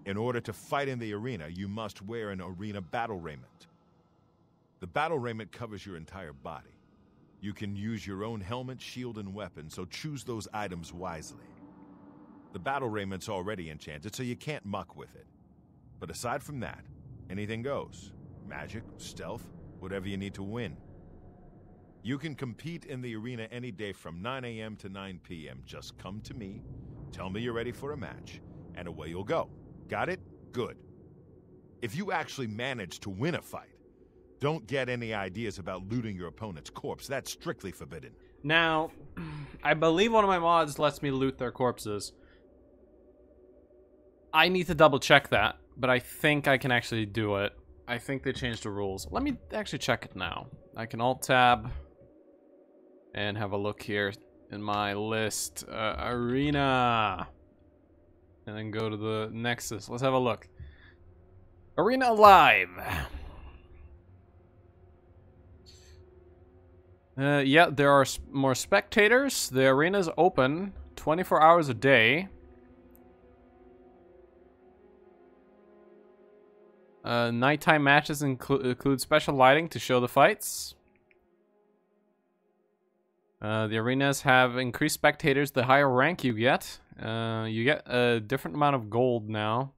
In order to fight in the arena, you must wear an arena battle raiment. The battle raiment covers your entire body. You can use your own helmet, shield, and weapon, so choose those items wisely. The battle raiment's already enchanted, so you can't muck with it. But aside from that, anything goes. Magic, stealth, whatever you need to win. You can compete in the arena any day from 9 a.m. to 9 p.m. Just come to me, tell me you're ready for a match, and away you'll go. Got it? Good. If you actually manage to win a fight, don't get any ideas about looting your opponent's corpse. That's strictly forbidden. Now, I believe one of my mods lets me loot their corpses. I need to double check that, but I think I can actually do it. I think they changed the rules. Let me actually check it now. I can Alt-Tab and have a look here in my list. Arena. And then go to the Nexus. Let's have a look. Arena Live. Yeah, there are more spectators. The arena's open 24 hours a day. Nighttime matches include special lighting to show the fights. The arenas have increased spectators the higher rank you get. You get a different amount of gold now.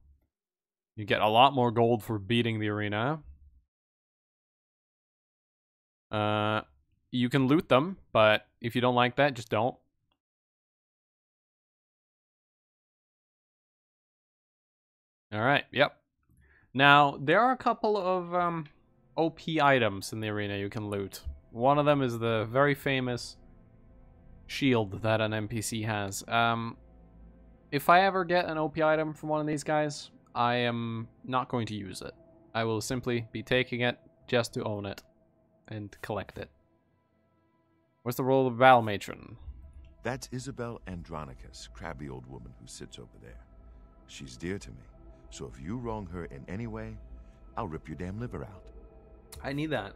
You get a lot more gold for beating the arena. You can loot them, but if you don't like that, just don't. Alright, yep. Now, there are a couple of OP items in the arena you can loot. One of them is the very famous shield that an NPC has. If I ever get an OP item from one of these guys, I am not going to use it. I will simply be taking it just to own it and collect it. What's the role of Battle Matron? That's Isabel Andronicus, crabby old woman who sits over there. She's dear to me, so if you wrong her in any way, I'll rip your damn liver out. I need that.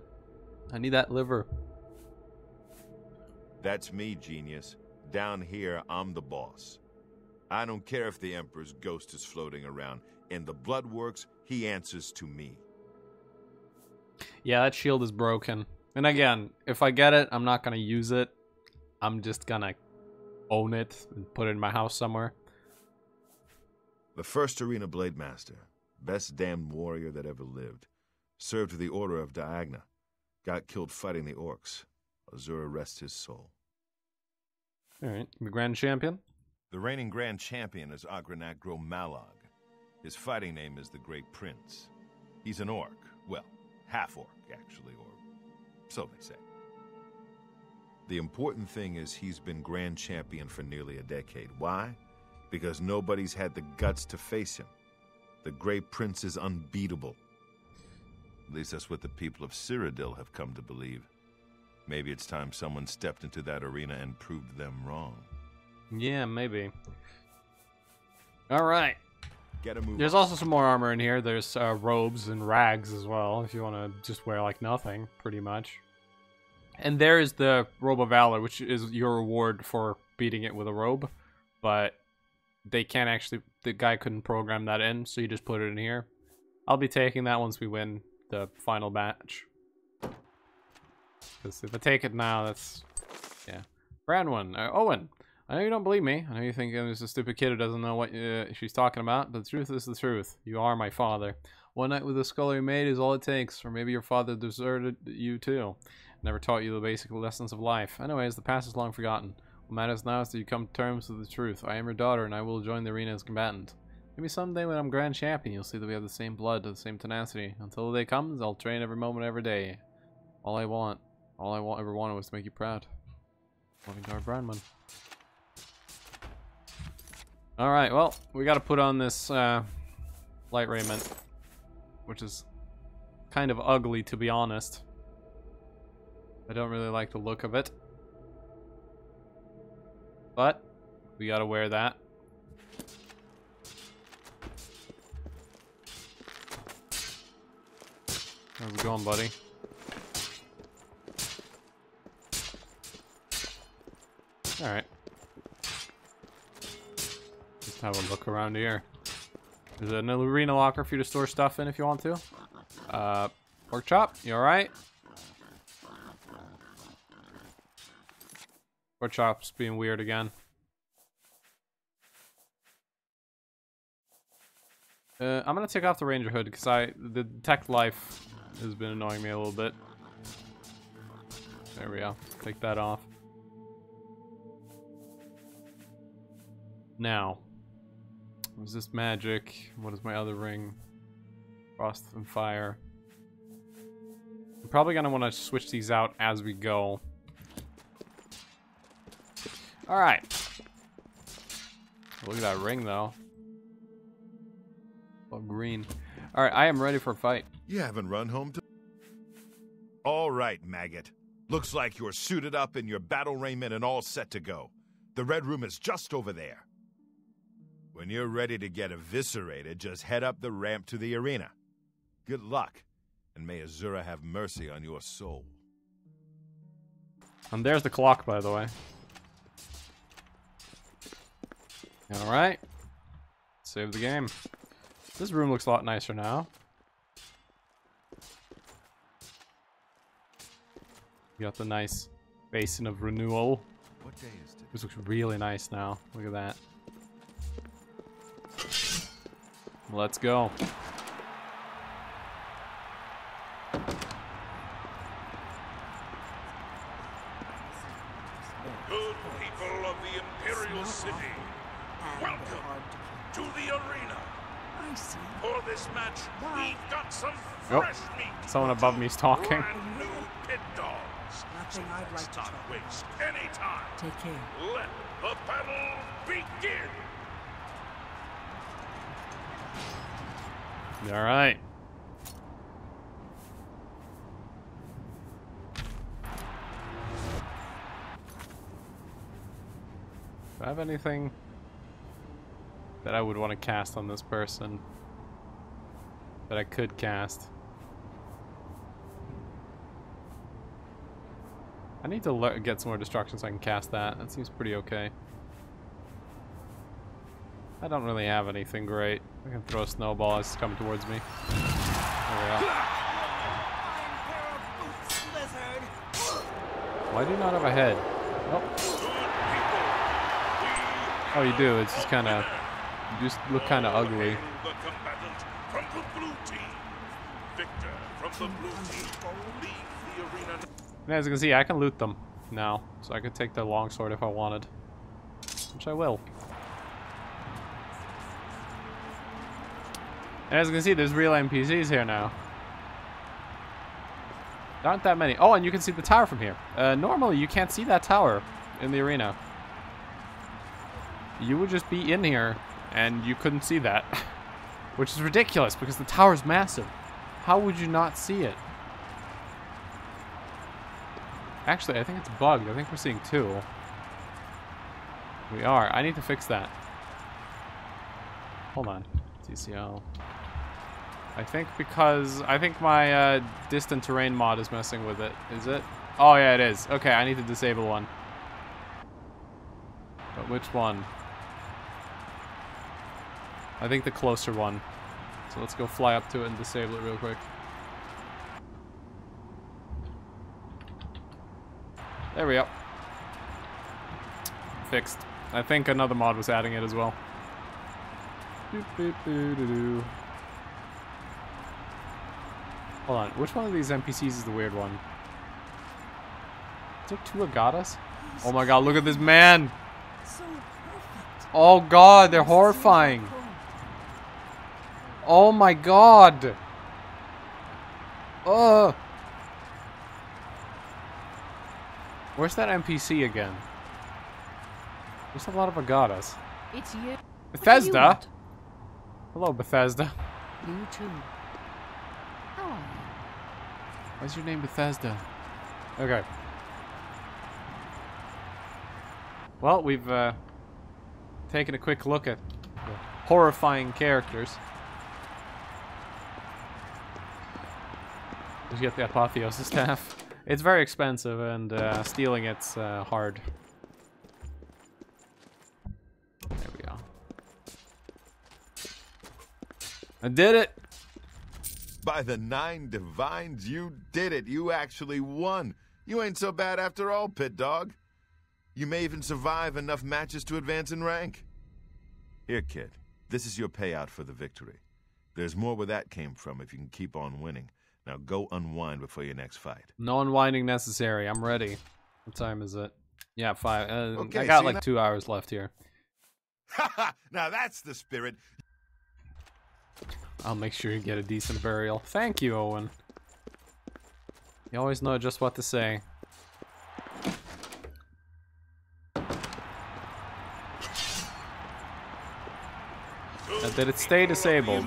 I need that liver. That's me, genius. Down here, I'm the boss. I don't care if the Emperor's ghost is floating around. In the Bloodworks, he answers to me. Yeah, that shield is broken. And again, if I get it, I'm not gonna use it. I'm just gonna own it and put it in my house somewhere. The first Arena Blade Master, best damned warrior that ever lived, served with the Order of Diagna, got killed fighting the Orcs. Azura rest his soul. Alright, the Grand Champion? The reigning Grand Champion is Agranacgro Malog. His fighting name is the Great Prince. He's an orc. Well, half-orc, actually, or so they say. The important thing is he's been Grand Champion for nearly a decade. Why? Because nobody's had the guts to face him. The Great Prince is unbeatable. At least that's what the people of Cyrodiil have come to believe. Maybe it's time someone stepped into that arena and proved them wrong. Yeah, maybe. Alright. Get a move. There's also some more armor in here. There's robes and rags as well, if you want to just wear like nothing, pretty much. And there is the Robe of Valor, which is your reward for beating it with a robe. But they can't actually... The guy couldn't program that in, so you just put it in here. I'll be taking that once we win the final match. Because if I take it now, that's... Yeah. Branwen. Owen. I know you don't believe me. I know you think I'm just a stupid kid who doesn't know what she's talking about, but the truth is the truth. You are my father. One night with a scullery maid is all it takes, or maybe your father deserted you too. Never taught you the basic lessons of life. Anyways, the past is long forgotten. What matters now is that you come to terms with the truth. I am your daughter, and I will join the arena as combatant. Maybe someday when I'm Grand Champion, you'll see that we have the same blood, the same tenacity. Until the day comes, I'll train every moment, every day. All I ever wanted was to make you proud. Loving Dar Branwen. Alright, well, we gotta put on this light raiment, which is kind of ugly, to be honest. I don't really like the look of it. But we gotta wear that. How's it going, buddy? Alright. Just have a look around here. There's an arena locker for you to store stuff in if you want to. Pork chop, you alright? Pork chop's being weird again. I'm gonna take off the ranger hood because the detect life has been annoying me a little bit. There we go. Take that off. Now, was this magic? What is my other ring? Frost and fire. I'm probably gonna want to switch these out as we go. All right. Look at that ring, though. All green. All right, I am ready for a fight. You haven't run home to... All right, maggot. Looks like you're suited up in your battle raiment and all set to go. The red room is just over there. When you're ready to get eviscerated, just head up the ramp to the arena. Good luck, and may Azura have mercy on your soul. And there's the clock, by the way. All right. Save the game. This room looks a lot nicer now. You got the nice basin of renewal. What day is today? This looks really nice now. Look at that. Let's go. Good people of the Imperial City, welcome to the arena. I see. For this match, we've got some Oh, fresh meat. someone above me's talking. Brand new pit dogs. Nothing So I'd like let's to not try. waste any time. Take care. Let the battle begin. All right. Do I have anything that I would want to cast on this person that I could cast? I need to get some more destruction so I can cast that. That seems pretty okay. I don't really have anything great. I can throw a snowball as it's coming towards me. There we go. Why do you not have a head? Oh. Oh, you do. It's just kind of... You just look kind of ugly. The combatant from the blue team. Victor from the blue team. Leave the arena. And as you can see, I can loot them now. So I could take their longsword if I wanted. Which I will. And as you can see, there's real NPCs here now. There aren't that many. Oh, and you can see the tower from here. Normally, you can't see that tower in the arena. You would just be in here, and you couldn't see that. Which is ridiculous, because the tower's massive. How would you not see it? Actually, I think it's bugged. I think we're seeing two. We are. I need to fix that. Hold on. TCL. I think my distant terrain mod is messing with it. Is it? Oh yeah, it is. Okay, I need to disable one. But which one? I think the closer one. So let's go fly up to it and disable it real quick. There we go. Fixed. I think another mod was adding it as well. Hold on, which one of these NPCs is the weird one? Is there two Agatas? Oh my god, look at this man! So perfect. Oh god, they're horrifying! Oh my god! Ugh! Where's that NPC again? There's a lot of Agatas. It's you. Bethesda? Hello, Bethesda. You too. How are you? Why's your name Bethesda? Okay. Well, we've taken a quick look at the horrifying characters. Just get the Apotheosis Staff. It's very expensive, and stealing it's hard. There we go. I did it! By the 9 divines, you did it. You actually won. You ain't so bad after all, Pit Dog. You may even survive enough matches to advance in rank. Here, kid. This is your payout for the victory. There's more where that came from if you can keep on winning. Now go unwind before your next fight. No unwinding necessary. I'm ready. What time is it? Yeah, 5. Okay, I got see like 2 hours left here. Now that's the spirit. I'll make sure you get a decent burial. Thank you, Owen. You always know just what to say. Did it stay disabled?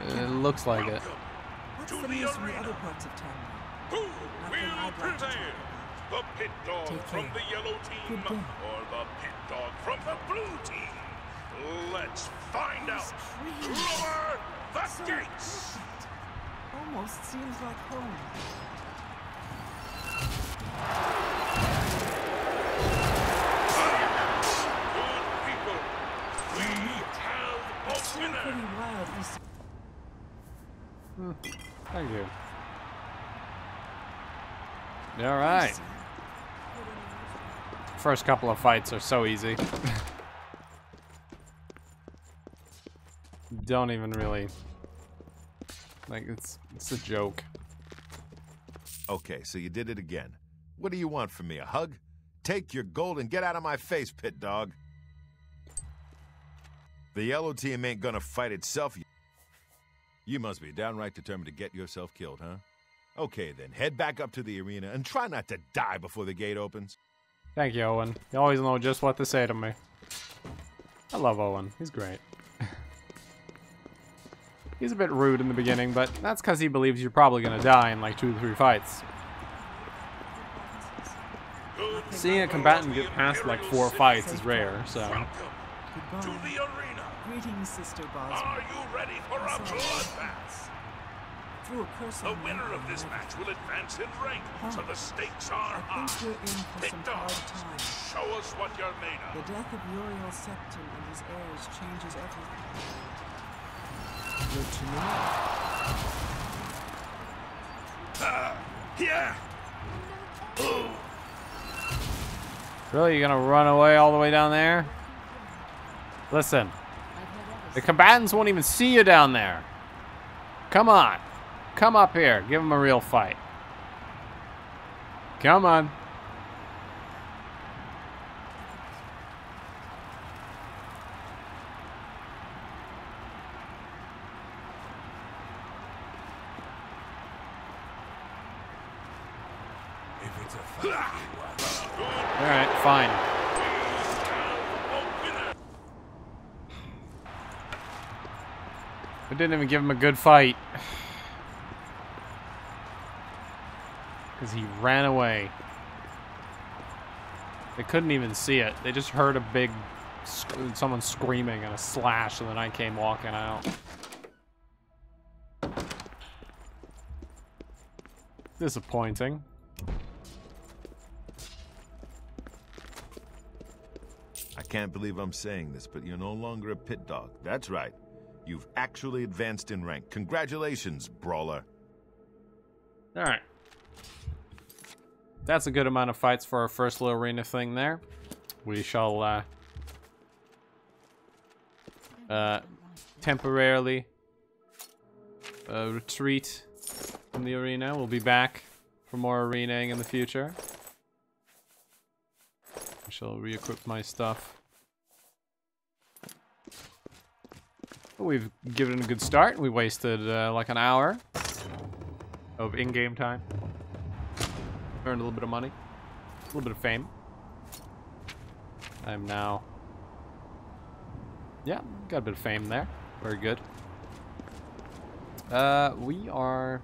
It looks like it. What's the news from the other parts of town? Who will prevail? The Pit Dog from the yellow team or the Pit Dog from the blue team? Let's find out. Lower the gates. Almost seems like home. Good people, we have a winner. Pretty wild. Thank you. All right. First couple of fights are so easy. Don't even really, like, it's a joke. Okay, so you did it again. What do you want from me, a hug? Take your gold and get out of my face, Pit Dog. The yellow team ain't gonna fight itself. You must be downright determined to get yourself killed, huh? Okay, then, head back up to the arena and try not to die before the gate opens. Thank you, Owen. You always know just what to say to me. I love Owen. He's great. He's a bit rude in the beginning, but that's because he believes you're probably going to die in like 2 to 3 fights. Seeing a combatant get past like 4 fights is rare, so... To the arena. Greetings, Sister Boswell. Are you ready for a bloodbath? Through a curse The winner of this match will advance in rank, so the stakes are I high. think we're in for Pit some hard Dogs, times. show us what you're made The of. death of Uriel Septim and his heirs changes everything. Good to know. Yeah. Really? You're gonna run away all the way down there? Listen. The combatants won't even see you down there. Come on. Come up here. Give them a real fight. Come on. Alright, fine. We didn't even give him a good fight. Because he ran away. They couldn't even see it. They just heard a big... someone screaming and a slash, and then I came walking out. Disappointing. I can't believe I'm saying this, but you're no longer a Pit Dog. That's right. You've actually advanced in rank. Congratulations, Brawler. Alright. That's a good amount of fights for our first little arena thing there. We shall temporarily retreat from the arena. We'll be back for more arenaing in the future. I shall re-equip my stuff. We've given it a good start. We wasted like an hour of in-game time. Earned a little bit of money. A little bit of fame. I'm now... yeah, got a bit of fame there. Very good. We are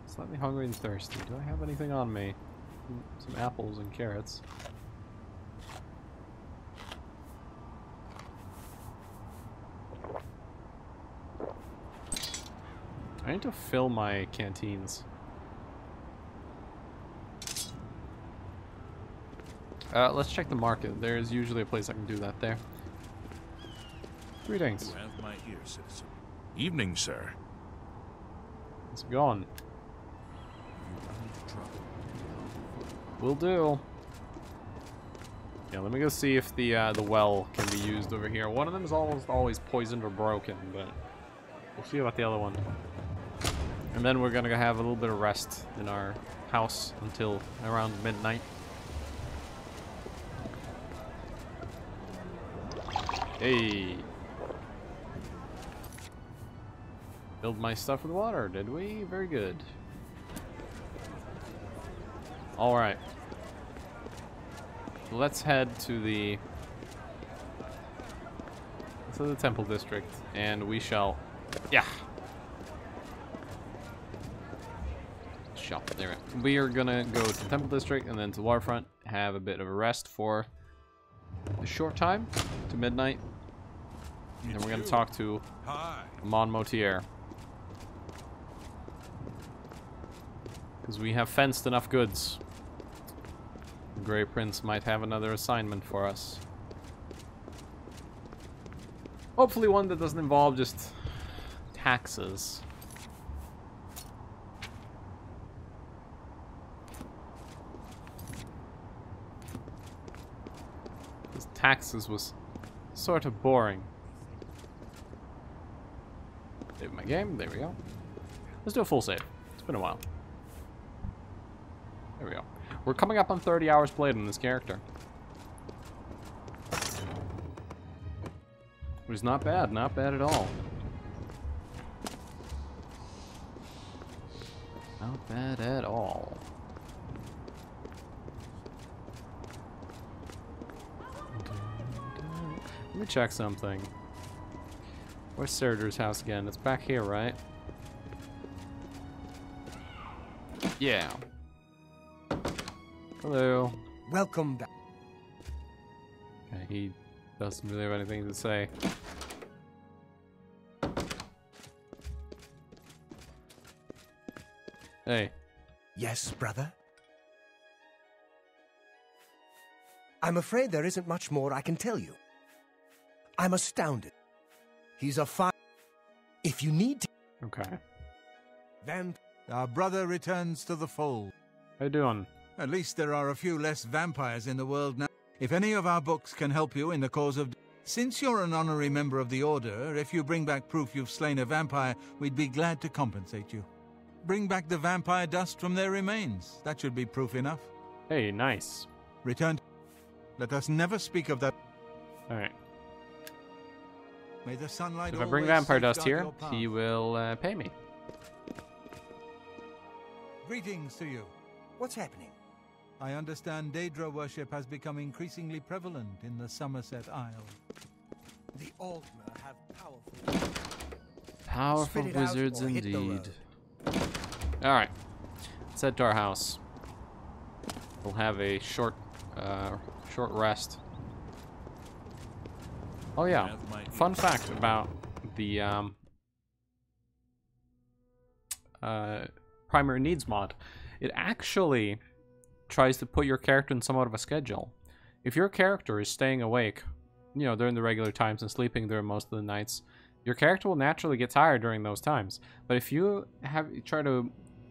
slightly hungry and thirsty. Do I have anything on me? Some apples and carrots. I need to fill my canteens. Let's check the market. There's usually a place I can do that there. Greetings. You have my ear, citizen. Evening, sir. How's it going? Will do. Yeah, let me go see if the well can be used over here. One of them is almost always poisoned or broken, but we'll see about the other one. And then we're gonna have a little bit of rest in our house until around midnight. Hey. Filled my stuff with water, did we? Very good. Alright. Let's head to the temple district, and we shall, yeah. There. We are gonna go to the temple district and then to waterfront, have a bit of a rest for a short time to midnight, and then we're gonna talk to Mon Motier, because we have fenced enough goods. The Grey Prince might have another assignment for us. Hopefully one that doesn't involve just taxes. Because taxes was sort of boring. Save my game, there we go. Let's do a full save. It's been a while. There we go. We're coming up on 30 hours played on this character. Which is not bad at all. Not bad at all. Let me check something. Where's Surtur's house again? It's back here, right? Yeah. Hello. Welcome back. Okay, he doesn't really have anything to say. Hey. Yes, brother? I'm afraid there isn't much more I can tell you. I'm astounded. He's a fine... If you need to... Okay. Then... Our brother returns to the fold. How you doing? At least there are a few less vampires in the world now. If any of our books can help you in the cause of... Since you're an honorary member of the Order, if you bring back proof you've slain a vampire, we'd be glad to compensate you. Bring back the vampire dust from their remains. That should be proof enough. Hey, nice. Return. Let us never speak of that. Alright. May the sunlight If I bring always vampire dust safeguard here, your path. he will pay me. Greetings to you. What's happening? I understand Daedra worship has become increasingly prevalent in the Somerset Isle. The Altmer have Powerful Spit it out wizards or hit the indeed. road. Alright. Let's head to our house. We'll have a short rest. Oh yeah. Fun fact about the primary needs mod. It actually tries to put your character in somewhat of a schedule. If your character is staying awake, you know, during the regular times and sleeping during most of the nights, your character will naturally get tired during those times. But if you try to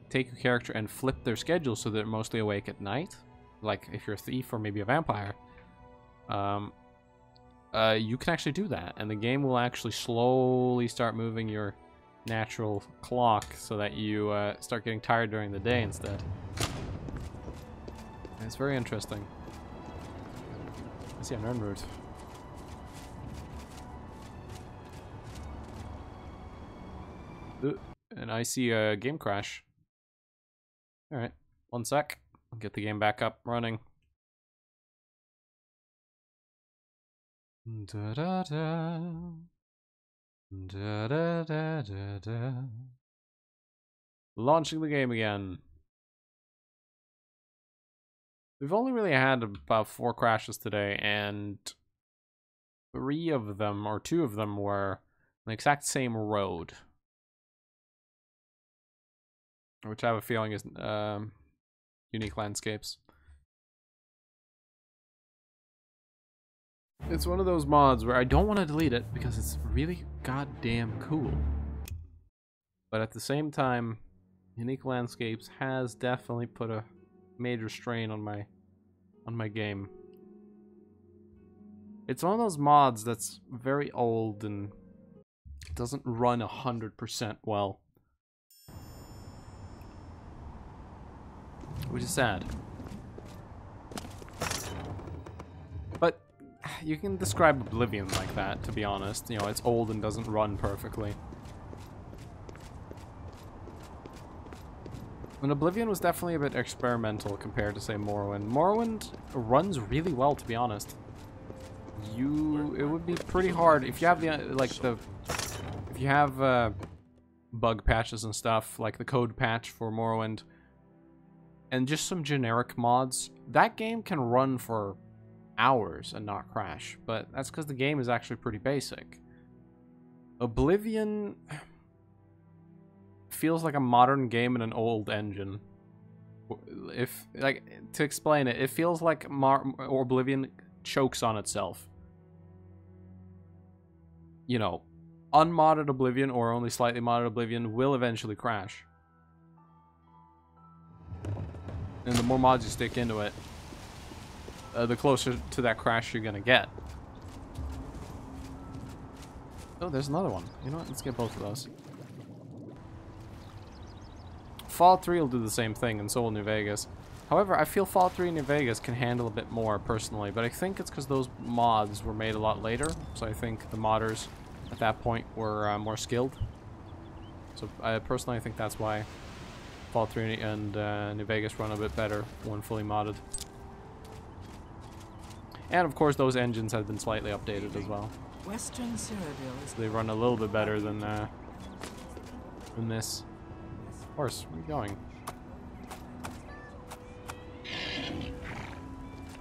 take your character and flip their schedule so they're mostly awake at night, like if you're a thief or maybe a vampire, you can actually do that, and the game will actually slowly start moving your natural clock so that you start getting tired during the day instead. And it's very interesting. I see an urn route. And I see a game crash. Alright, one sec. I'll get the game back up running. Da da da. Da da da da da. Launching the game again. We've only really had about 4 crashes today, and 3 of them, or 2 of them, were the exact same road. Which I have a feeling is unique landscapes. It's one of those mods where I don't want to delete it because it's really goddamn cool. But at the same time, Unique Landscapes has definitely put a major strain on my game. It's one of those mods that's very old and doesn't run 100% well. Which is sad. But you can describe Oblivion like that, to be honest. You know, it's old and doesn't run perfectly. And Oblivion was definitely a bit experimental compared to, say, Morrowind. Morrowind runs really well, to be honest. It would be pretty hard if you have if you have bug patches and stuff, like the code patch for Morrowind, and just some generic mods, that game can run for hours and not crash. But that's because the game is actually pretty basic. Oblivion feels like a modern game in an old engine. To explain it, it feels like Oblivion chokes on itself. You know, unmodded Oblivion or only slightly modded Oblivion will eventually crash. And the more mods you stick into it, the closer to that crash you're gonna get. Oh, there's another one. You know what? Let's get both of those. Fallout 3 will do the same thing, and so will New Vegas. However, I feel Fallout 3 and New Vegas can handle a bit more, personally, but I think it's because those mods were made a lot later, so I think the modders at that point were more skilled. So, personally, I think that's why Fallout 3 and New Vegas run a bit better when fully modded. And, of course, those engines have been slightly updated as well. Western Cyrodiil is... So they run a little bit better than this. Horse, where are you going?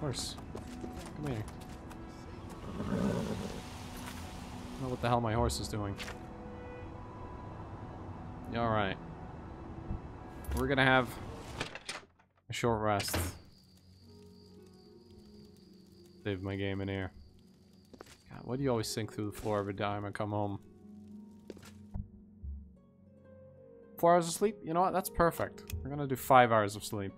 Horse, come here. I don't know what the hell my horse is doing. Alright. We're gonna have a short rest. Save my game in here. God, why do you always sink through the floor every time I come home? 4 hours of sleep? You know what? That's perfect. We're gonna do 5 hours of sleep.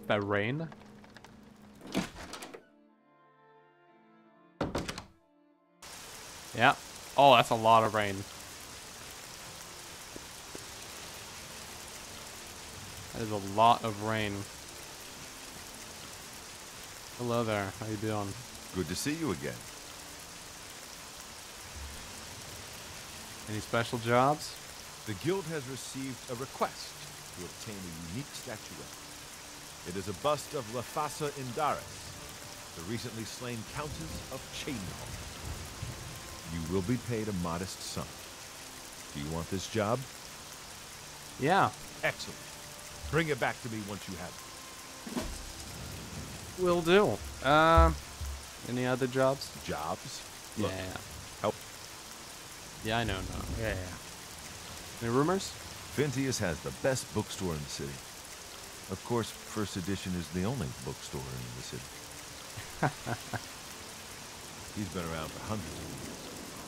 That rain? Yeah. Oh, that's a lot of rain. That is a lot of rain. Hello there. How you doing? Good to see you again. Any special jobs? The guild has received a request to obtain a unique statuette. It is a bust of Lafasa Indaris, the recently slain Countess of Chadenhall. You will be paid a modest sum. Do you want this job? Yeah. Excellent. Bring it back to me once you have it. Will do. Any other jobs? Jobs? Yeah. Look, help. Yeah, I know. Yeah. Any rumors? Phintius has the best bookstore in the city. Of course, First Edition is the only bookstore in the city. He's been around for hundreds of years.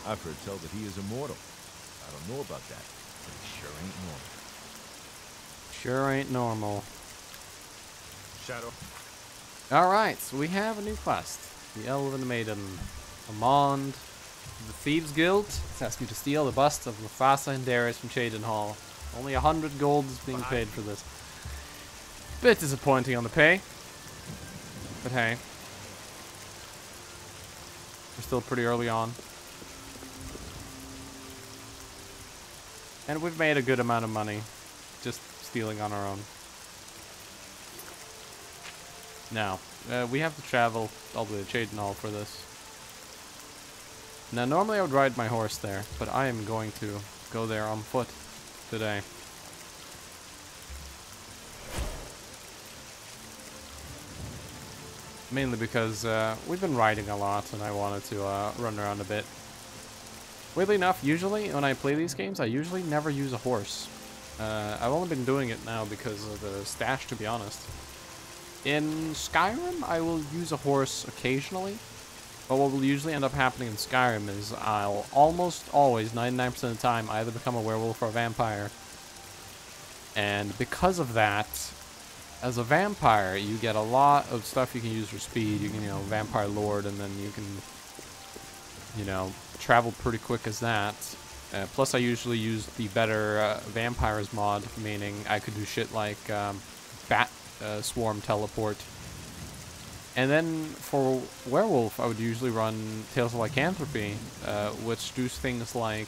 I've heard tell that he is immortal. I don't know about that, but it sure ain't normal. Sure ain't normal. Shadow. Alright, so we have a new quest. The Elven Maiden. Amond, the Thieves Guild. It's asking you to steal the bust of Lafasa and Darius from Chadenhall. Only 100 gold is being paid for this. Bit disappointing on the pay. But hey. We're still pretty early on. And we've made a good amount of money just stealing on our own. Now, we have to travel all the way to Chadenhall for this. Now, normally I would ride my horse there, but I am going to go there on foot today. Mainly because we've been riding a lot and I wanted to run around a bit. Weirdly enough, usually when I play these games, I usually never use a horse. I've only been doing it now because of the stash, to be honest. In Skyrim, I will use a horse occasionally, but what will usually end up happening in Skyrim is I'll almost always, 99% of the time, either become a werewolf or a vampire. And because of that, as a vampire, you get a lot of stuff you can use for speed. You can, you know, Vampire Lord, and then you can, you know, travel pretty quick as that. Plus, I usually use the better Vampires mod, meaning I could do shit like Bat Swarm Teleport. And then for Werewolf, I would usually run Tales of Lycanthropy, which do things like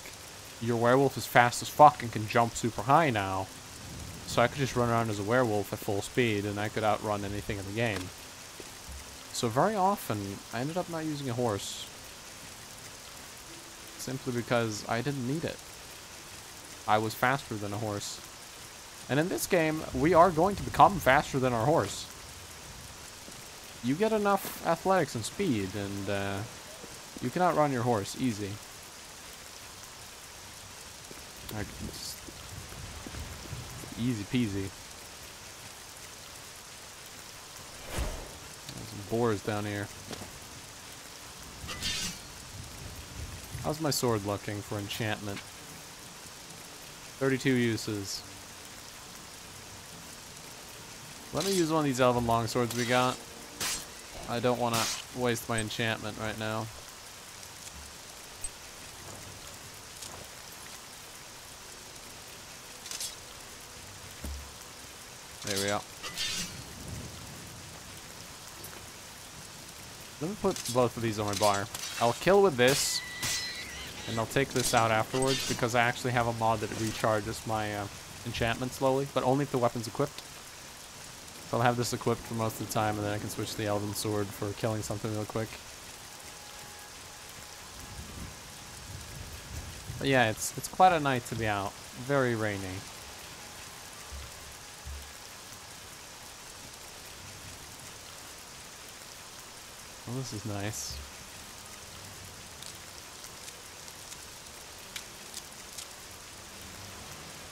your werewolf is fast as fuck and can jump super high now. So I could just run around as a werewolf at full speed, and I could outrun anything in the game. So very often, I ended up not using a horse. Simply because I didn't need it. I was faster than a horse. And in this game, we are going to become faster than our horse. You get enough athletics and speed, and you can outrun your horse easy. I can just easy peasy. There's some boars down here. How's my sword looking for enchantment? 32 uses. Let me use one of these elven longswords we got. I don't want to waste my enchantment right now. There we go. Let me put both of these on my bar. I'll kill with this, and I'll take this out afterwards because I actually have a mod that recharges my enchantment slowly, but only if the weapon's equipped. So I'll have this equipped for most of the time, and then I can switch to the Elven Sword for killing something real quick. But yeah, it's quite a night to be out. Very rainy. Well, this is nice.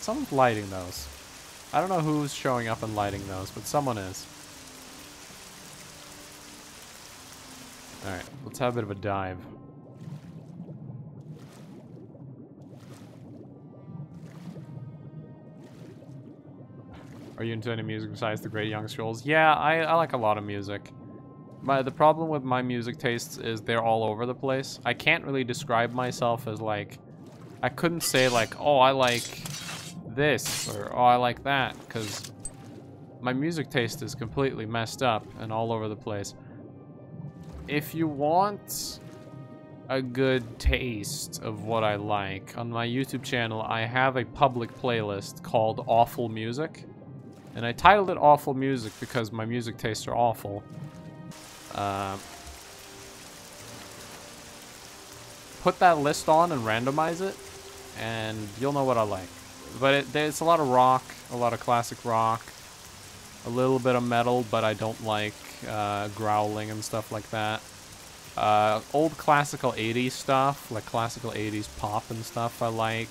Someone's lighting those. I don't know who's showing up and lighting those, but someone is. Alright, let's have a bit of a dive. Are you into any music besides the Great Young Scrolls? Yeah, I like a lot of music. The problem with my music tastes is they're all over the place. I can't really describe myself as like... I couldn't say like, oh, I like this, or oh, I like that, because my music taste is completely messed up and all over the place. If you want a good taste of what I like, on my YouTube channel, I have a public playlist called Awful Music. And I titled it Awful Music because my music tastes are awful. Put that list on and randomize it, and you'll know what I like. But it's a lot of rock, a lot of classic rock, a little bit of metal, but I don't like growling and stuff like that. Old classical 80s stuff, like classical 80s pop and stuff I like.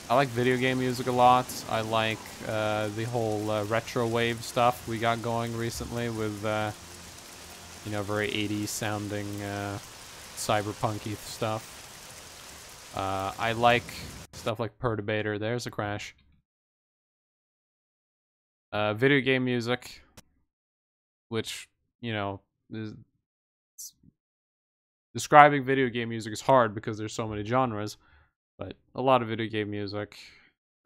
I like video game music a lot. I like the whole retro wave stuff we got going recently with, you know, very 80s sounding cyberpunky stuff. I like stuff like Perturbator. There's a crash. Video game music, which, you know, describing video game music is hard because there's so many genres. But a lot of video game music.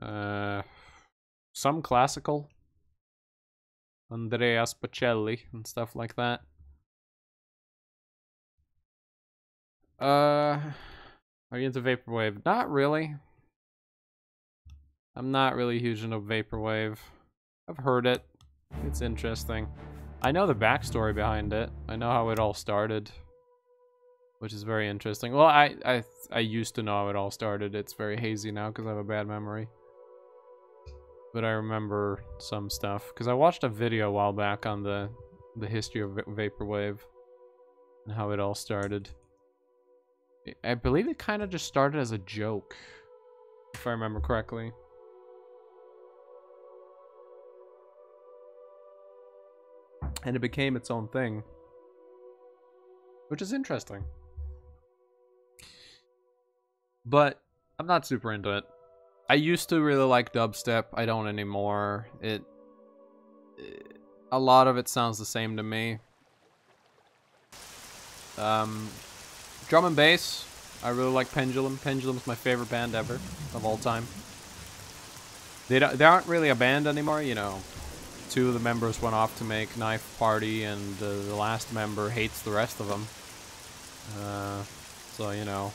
Some classical. Andrea Bocelli and stuff like that. Are you into Vaporwave? Not really. I'm not really huge into Vaporwave. I've heard it. It's interesting. I know the backstory behind it. I know how it all started. Which is very interesting. Well, I used to know how it all started. It's very hazy now because I have a bad memory. But I remember some stuff. Because I watched a video a while back on the history of Vaporwave. And how it all started. I believe it kind of just started as a joke, if I remember correctly. And it became its own thing, which is interesting. But I'm not super into it. I used to really like dubstep. I don't anymore. A lot of it sounds the same to me. Drum and bass. I really like Pendulum. Pendulum's my favorite band ever of all time. They aren't really a band anymore, you know. 2 of the members went off to make Knife Party, and the last member hates the rest of them. So, you know.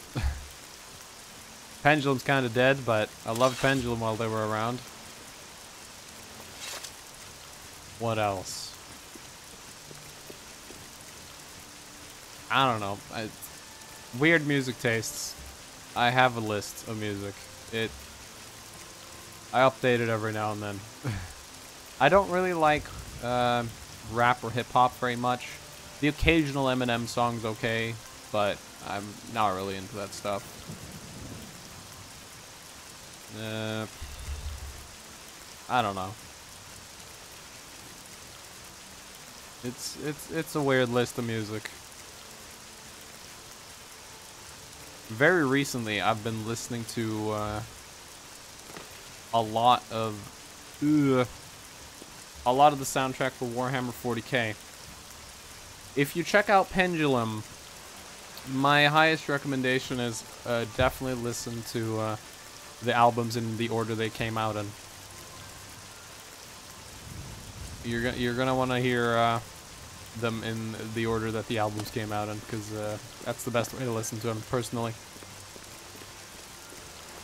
Pendulum's kind of dead, but I loved Pendulum while they were around. What else? I don't know. Weird music tastes. I have a list of music. I update it every now and then. I don't really like rap or hip hop very much. The occasional Eminem song's okay, but I'm not really into that stuff. I don't know. It's a weird list of music. Very recently, I've been listening to a lot of the soundtrack for Warhammer 40k. If you check out Pendulum, my highest recommendation is definitely listen to the albums in the order they came out in. You're gonna want to hear them in the order that the albums came out in, because that's the best way to listen to them, personally.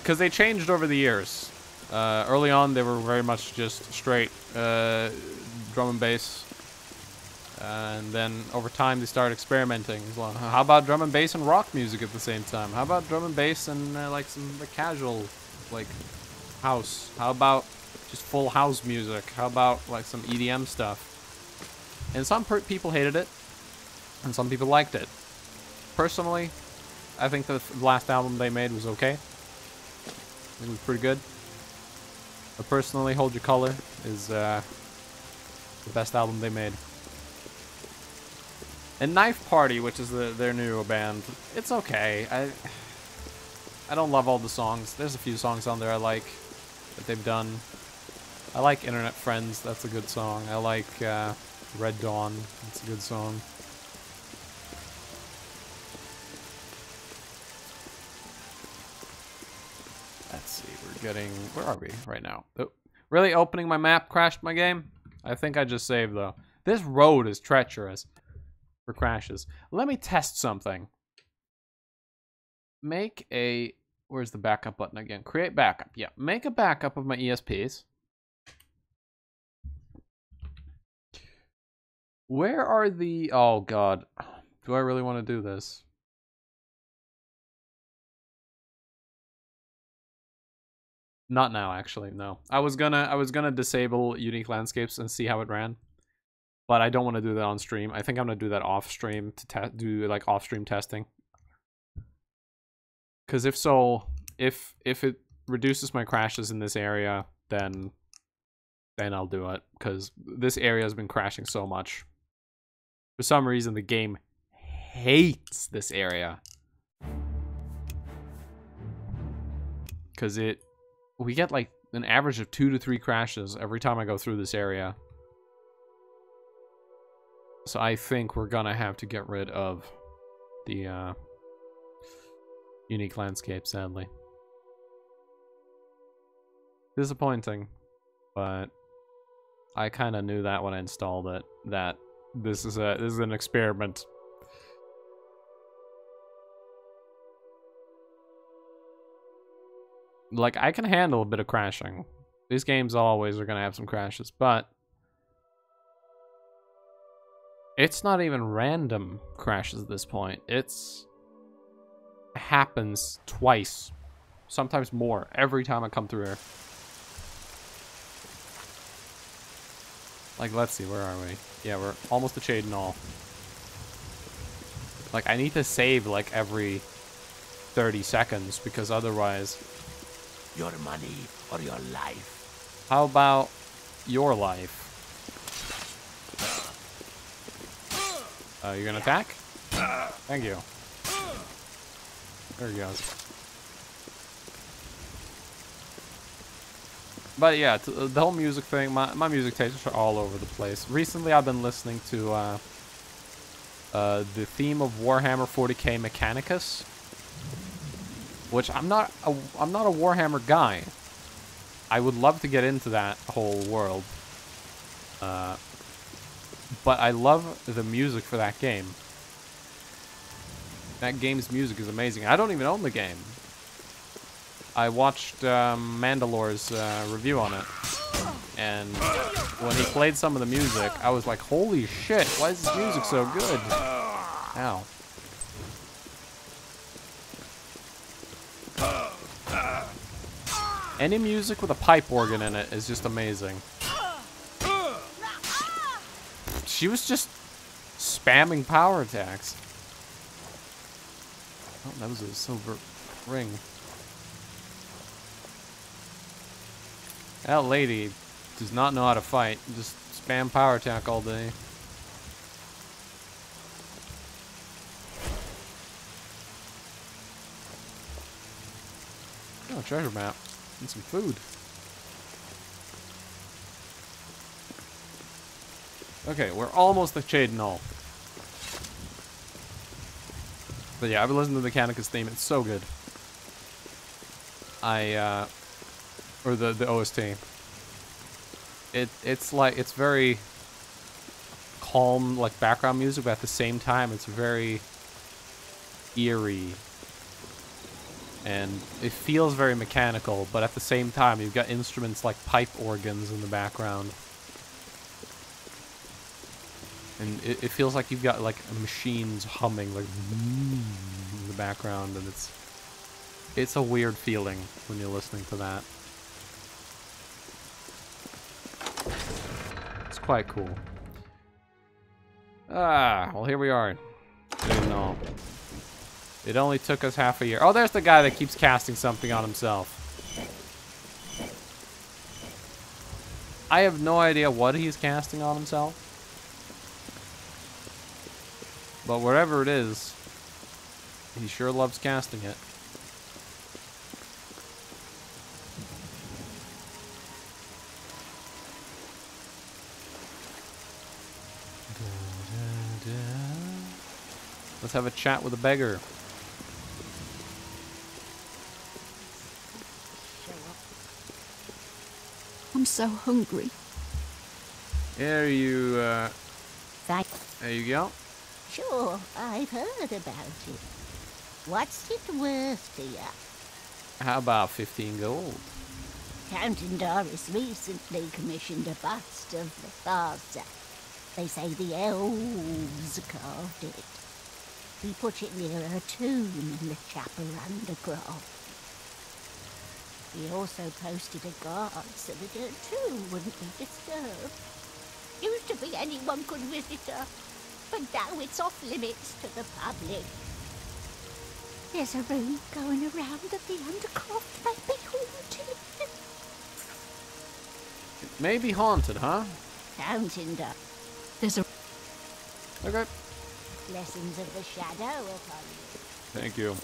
Because they changed over the years. Early on, they were very much just straight drum and bass. And then over time, they started experimenting. Well, how about drum and bass and rock music at the same time? How about drum and bass and like some casual, like, house? How about just full house music? How about like some EDM stuff? And some people hated it, and some people liked it. Personally, I think the last album they made was okay. It was pretty good. But personally, Hold Your Color is the best album they made. And Knife Party, which is their new band, it's okay. I don't love all the songs. There's a few songs on there I like that they've done. I like Internet Friends, that's a good song. I like Red Dawn, that's a good song. Let's see, where are we right now? Oh, really? Opening my map crashed my game? I think I just saved, though. This road is treacherous for crashes. Let me test something. Where's the backup button again? Create backup. Yeah, make a backup of my ESPs. Where are the... Oh, God. Do I really want to do this? Not now, actually, no. I was gonna disable unique landscapes and see how it ran. But I don't want to do that on stream. I think I'm gonna do that off stream to do like off stream testing. Because if it reduces my crashes in this area, then I'll do it. Because this area has been crashing so much. For some reason, the game hates this area. Because we get like an average of 2 to 3 crashes every time I go through this area. So I think we're gonna have to get rid of the unique landscape, sadly. Disappointing, but I kind of knew that when I installed it, that this is an experiment. Like, I can handle a bit of crashing. These games always are gonna have some crashes, but it's not even random crashes at this point. It happens twice, sometimes more, every time I come through here. Like, let's see, where are we? Yeah, we're almost to Chaden All. Like, I need to save, like, every 30 seconds, because otherwise... Your money or your life? How about your life? You're gonna attack? Thank you. There he goes. But yeah, the whole music thing, my music tastes are all over the place. Recently, I've been listening to the theme of Warhammer 40k Mechanicus, which I'm not a Warhammer guy. I would love to get into that whole world, but I love the music for that game. That game's music is amazing. I don't even own the game. I watched Mandalore's review on it, and when he played some of the music, I was like, holy shit, why is this music so good? Ow. Any music with a pipe organ in it is just amazing. She was just spamming power attacks. Oh, that was a silver ring. That lady does not know how to fight. Just spam power attack all day. Oh, treasure map. And some food. Okay, we're almost at Cheydinal. But yeah, I've been listening to the Mechanicus theme. It's so good. Or the OST. It's like, it's very calm, like background music, but at the same time, it's very eerie. And it feels very mechanical, but at the same time, you've got instruments like pipe organs in the background. And it feels like you've got like machines humming like in the background, and it's a weird feeling when you're listening to that. It's quite cool. Ah, well here we are. Didn't know. It only took us half a year. Oh, there's the guy that keeps casting something on himself. I have no idea what he's casting on himself. But whatever it is, he sure loves casting it. Let's have a chat with a beggar. I'm so hungry. Here you, Thank. there you go. Sure, I've heard about it. What's it worth to you? How about 15 gold? Count Doris recently commissioned a bust of the Father. They say the elves carved it. We put it near a tomb in the chapel underground. We also posted a guard so that her tomb wouldn't be disturbed. Used to be anyone could visit her, but now it's off limits to the public. There's a room going around that the undercroft may be haunted. It may be haunted, huh? Counting up. There's a... Okay. Blessings of the shadow upon you. Thank you.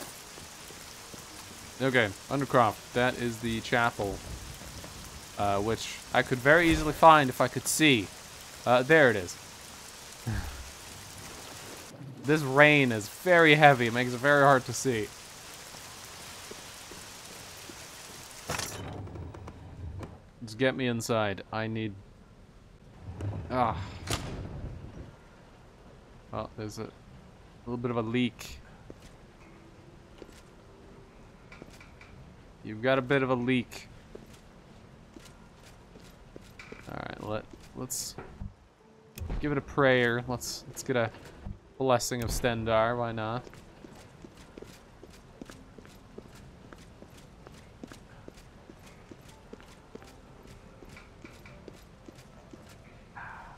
Okay, Undercroft. That is the chapel, which I could very easily find if I could see. There it is. This rain is very heavy. It makes it very hard to see. Just get me inside. I need... Ah. Oh, there's a little bit of a leak. You've got a bit of a leak. Alright, let's give it a prayer. Let's get a blessing of Stendar, why not?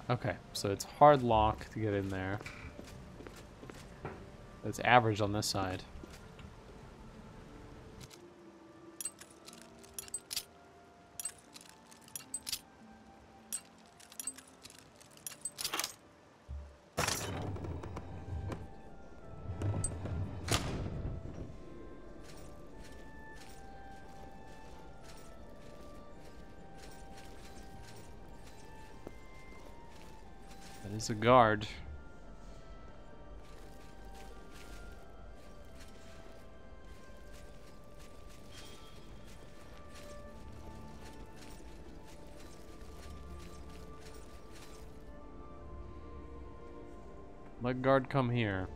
Okay, so it's hard lock to get in there. It's average on this side. There's a guard. Let guard come here.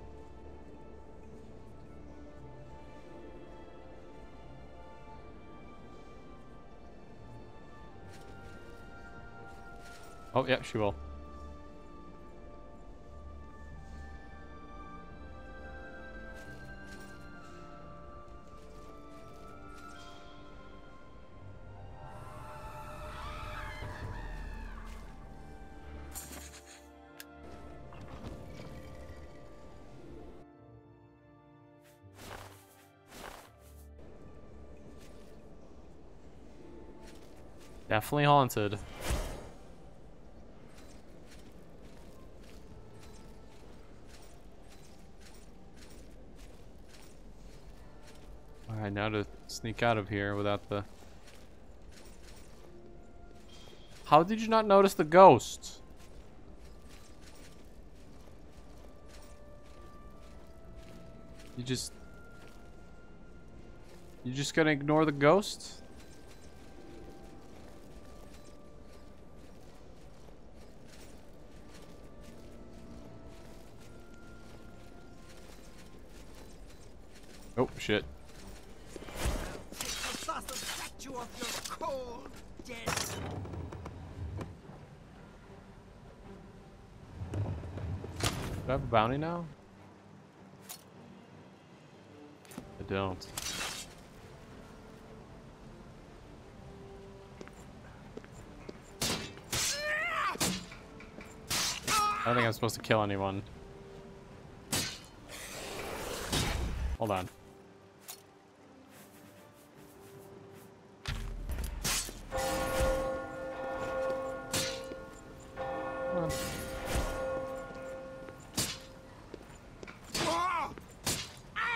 Oh, yeah, she will. Definitely haunted. Alright, now to sneak out of here without the... How did you not notice the ghost? You just gonna ignore the ghost? Oh, shit. Do I have a bounty now? I don't. I don't think I'm supposed to kill anyone. Hold on.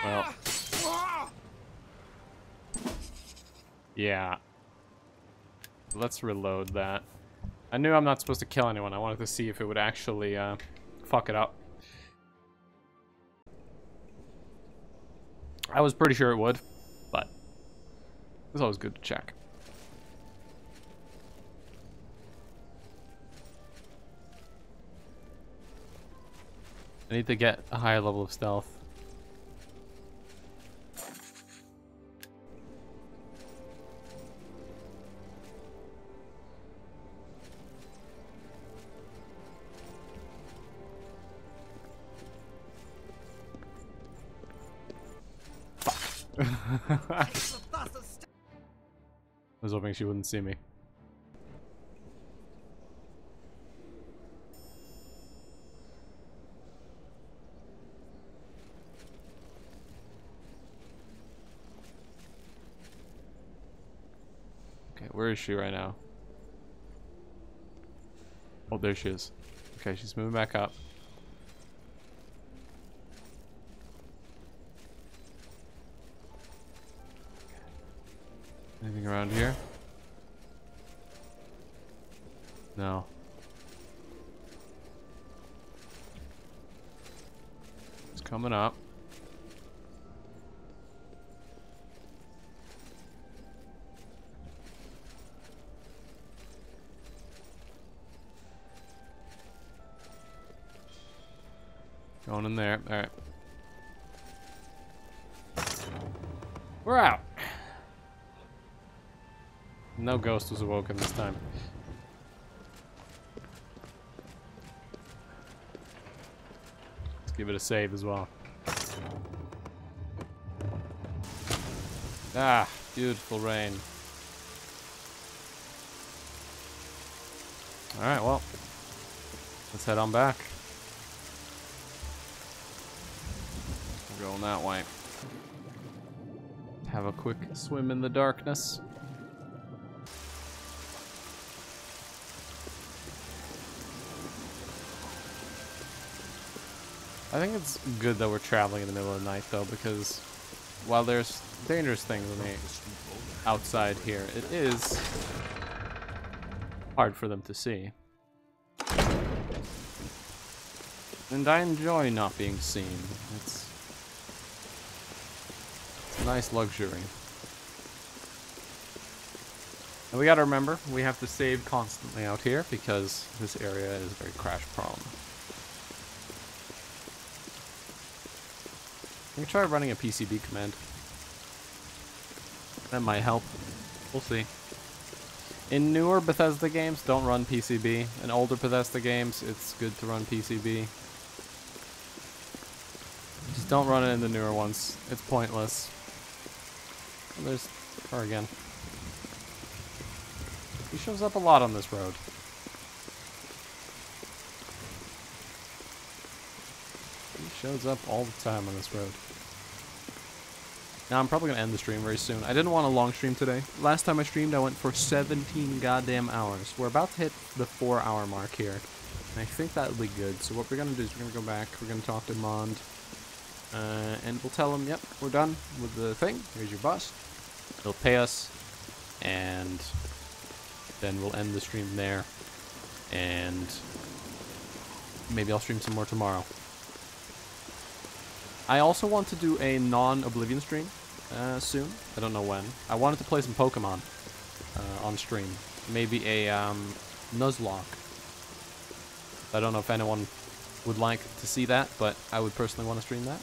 Well. Yeah. Let's reload that. I knew I'm not supposed to kill anyone. I wanted to see if it would actually fuck it up. I was pretty sure it would, but it's always good to check. I need to get a higher level of stealth. I was hoping she wouldn't see me. Okay, where is she right now? Oh, there she is. Okay, she's moving back up. Anything around here? No. It's coming up. Going in there. All right. We're out. No ghost was awoken this time. Let's give it a save as well. Ah, beautiful rain. Alright, well, let's head on back. We're going that way. Have a quick swim in the darkness. I think it's good that we're traveling in the middle of the night, though, because while there's dangerous things on the outside here, it is hard for them to see. And I enjoy not being seen. It's a nice luxury. And we gotta remember, we have to save constantly out here because this area is very crash prone. I'm gonna try running a PCB command. That might help. We'll see. In newer Bethesda games, don't run PCB. In older Bethesda games, it's good to run PCB. Just don't run it in the newer ones. It's pointless. Oh, there's her again. He shows up a lot on this road. He shows up all the time on this road. Now I'm probably gonna end the stream very soon. I didn't want a long stream today. Last time I streamed, I went for 17 goddamn hours. We're about to hit the 4-hour mark here. And I think that'll be good. So what we're gonna do is we're gonna go back, we're gonna talk to Mond. And we'll tell him, yep, we're done with the thing. Here's your bus. He'll pay us. And then we'll end the stream there. And maybe I'll stream some more tomorrow. I also want to do a non-Oblivion stream soon. I don't know when. I wanted to play some Pokemon on stream. Maybe a Nuzlocke. I don't know if anyone would like to see that, but I would personally want to stream that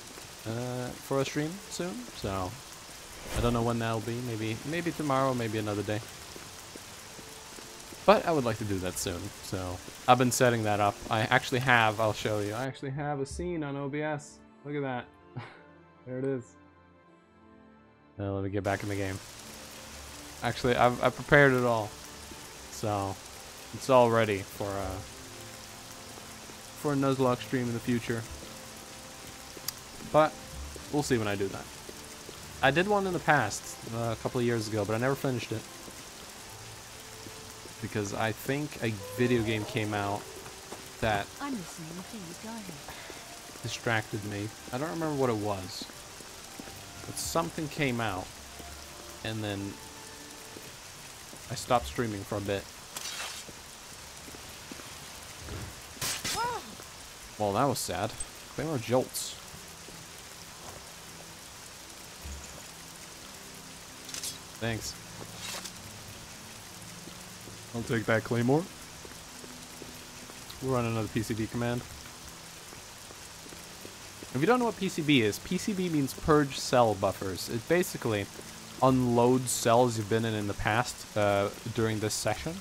for a stream soon. So I don't know when that'll be. Maybe tomorrow, maybe another day. But I would like to do that soon. So I've been setting that up. I actually have. I'll show you. I actually have a scene on OBS. Look at that. There it is. Let me get back in the game. Actually, I've prepared it all, so it's all ready for a Nuzlocke stream in the future. But we'll see when I do that. I did one in the past, a couple of years ago, but I never finished it because I think a video game came out that I'm listening. Please go ahead. distracted me. I don't remember what it was, but something came out, and then I stopped streaming for a bit. Well, that was sad. Claymore jolts. Thanks. I'll take that, Claymore. We'll run another PCB command. If you don't know what PCB is, PCB means purge cell buffers. It basically unloads cells you've been in the past during this session.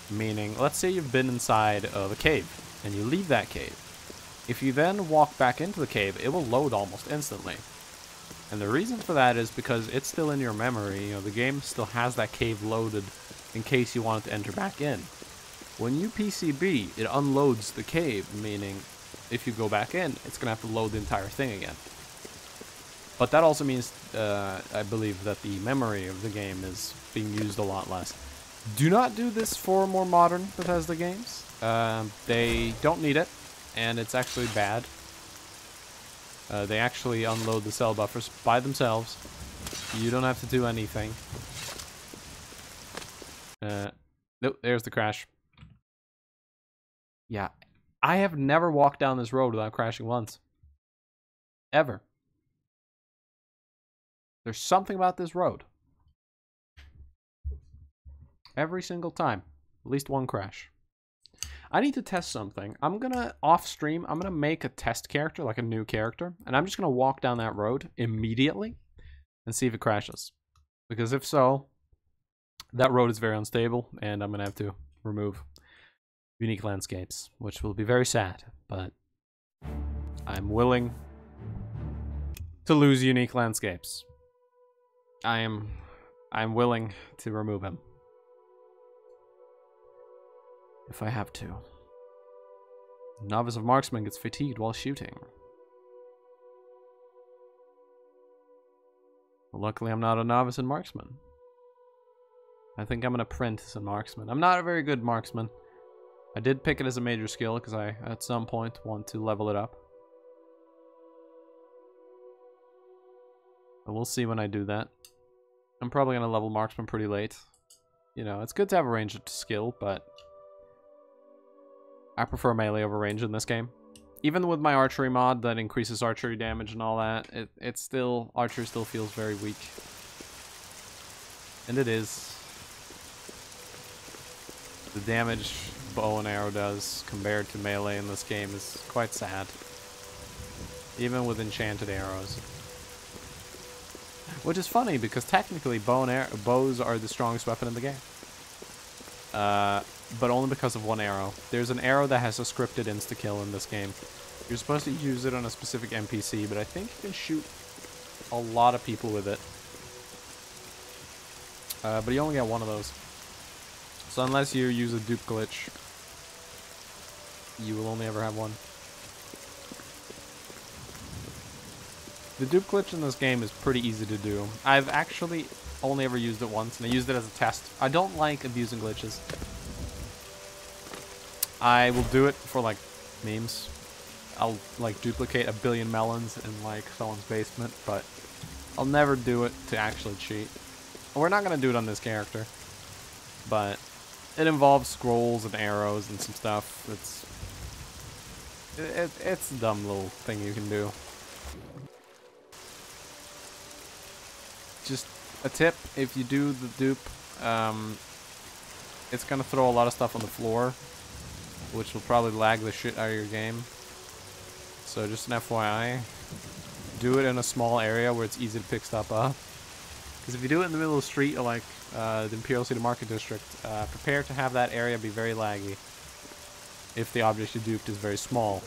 Meaning, let's say you've been inside of a cave, and you leave that cave. If you then walk back into the cave, it will load almost instantly. And the reason for that is because it's still in your memory. You know, the game still has that cave loaded in case you want it to enter back in. When you PCB, it unloads the cave, meaning if you go back in, it's going to have to load the entire thing again. But that also means, I believe, that the memory of the game is being used a lot less. Do not do this for more modern Bethesda games. They don't need it, and it's actually bad. They actually unload the cell buffers by themselves. You don't have to do anything. Nope, there's the crash. Yeah, I have never walked down this road without crashing once. Ever. There's something about this road. Every single time. At least one crash. I need to test something. I'm gonna, off stream, I'm gonna make a test character, like a new character, and I'm just gonna walk down that road immediately and see if it crashes. Because if so, that road is very unstable, and I'm gonna have to remove unique landscapes, which will be very sad, but I'm willing to lose unique landscapes. I'm willing to remove him. If I have to. Novice of Marksman gets fatigued while shooting. Well, luckily I'm not a novice in Marksman. I think I'm an apprentice in Marksman. I'm not a very good Marksman. I did pick it as a major skill because I, at some point, want to level it up. But we'll see when I do that. I'm probably going to level Marksman pretty late. You know, it's good to have a ranged skill, but I prefer melee over range in this game. Even with my archery mod that increases archery damage and all that, it's still, archery still feels very weak. And it is. The damage bow and arrow does compared to melee in this game is quite sad. Even with enchanted arrows. Which is funny because technically bows are the strongest weapon in the game. But only because of one arrow. There's an arrow that has a scripted insta-kill in this game. You're supposed to use it on a specific NPC, but I think you can shoot a lot of people with it. But you only get one of those. So unless you use a dupe glitch, you will only ever have one. The dupe glitch in this game is pretty easy to do. I've actually only ever used it once, and I used it as a test. I don't like abusing glitches. I will do it for, like, memes. I'll, like, duplicate 1 billion melons in, like, someone's basement, but I'll never do it to actually cheat. We're not gonna do it on this character, but it involves scrolls and arrows and some stuff. It's a dumb little thing you can do. Just a tip, if you do the dupe, it's gonna throw a lot of stuff on the floor, which will probably lag the shit out of your game. So just an FYI, do it in a small area where it's easy to pick stuff up. Because if you do it in the middle of the street or like the Imperial City Market District, prepare to have that area be very laggy. If the object you duped is very small,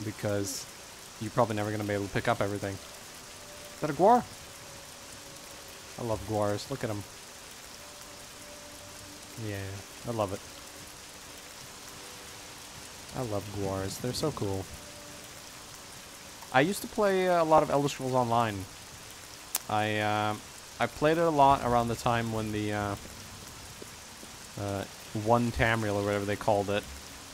because you're probably never going to be able to pick up everything. Is that a guar? I love guars. Look at them. Yeah, I love it. I love guars. They're so cool. I used to play a lot of Elder Scrolls Online. I played it a lot around the time when the One Tamriel, or whatever they called it,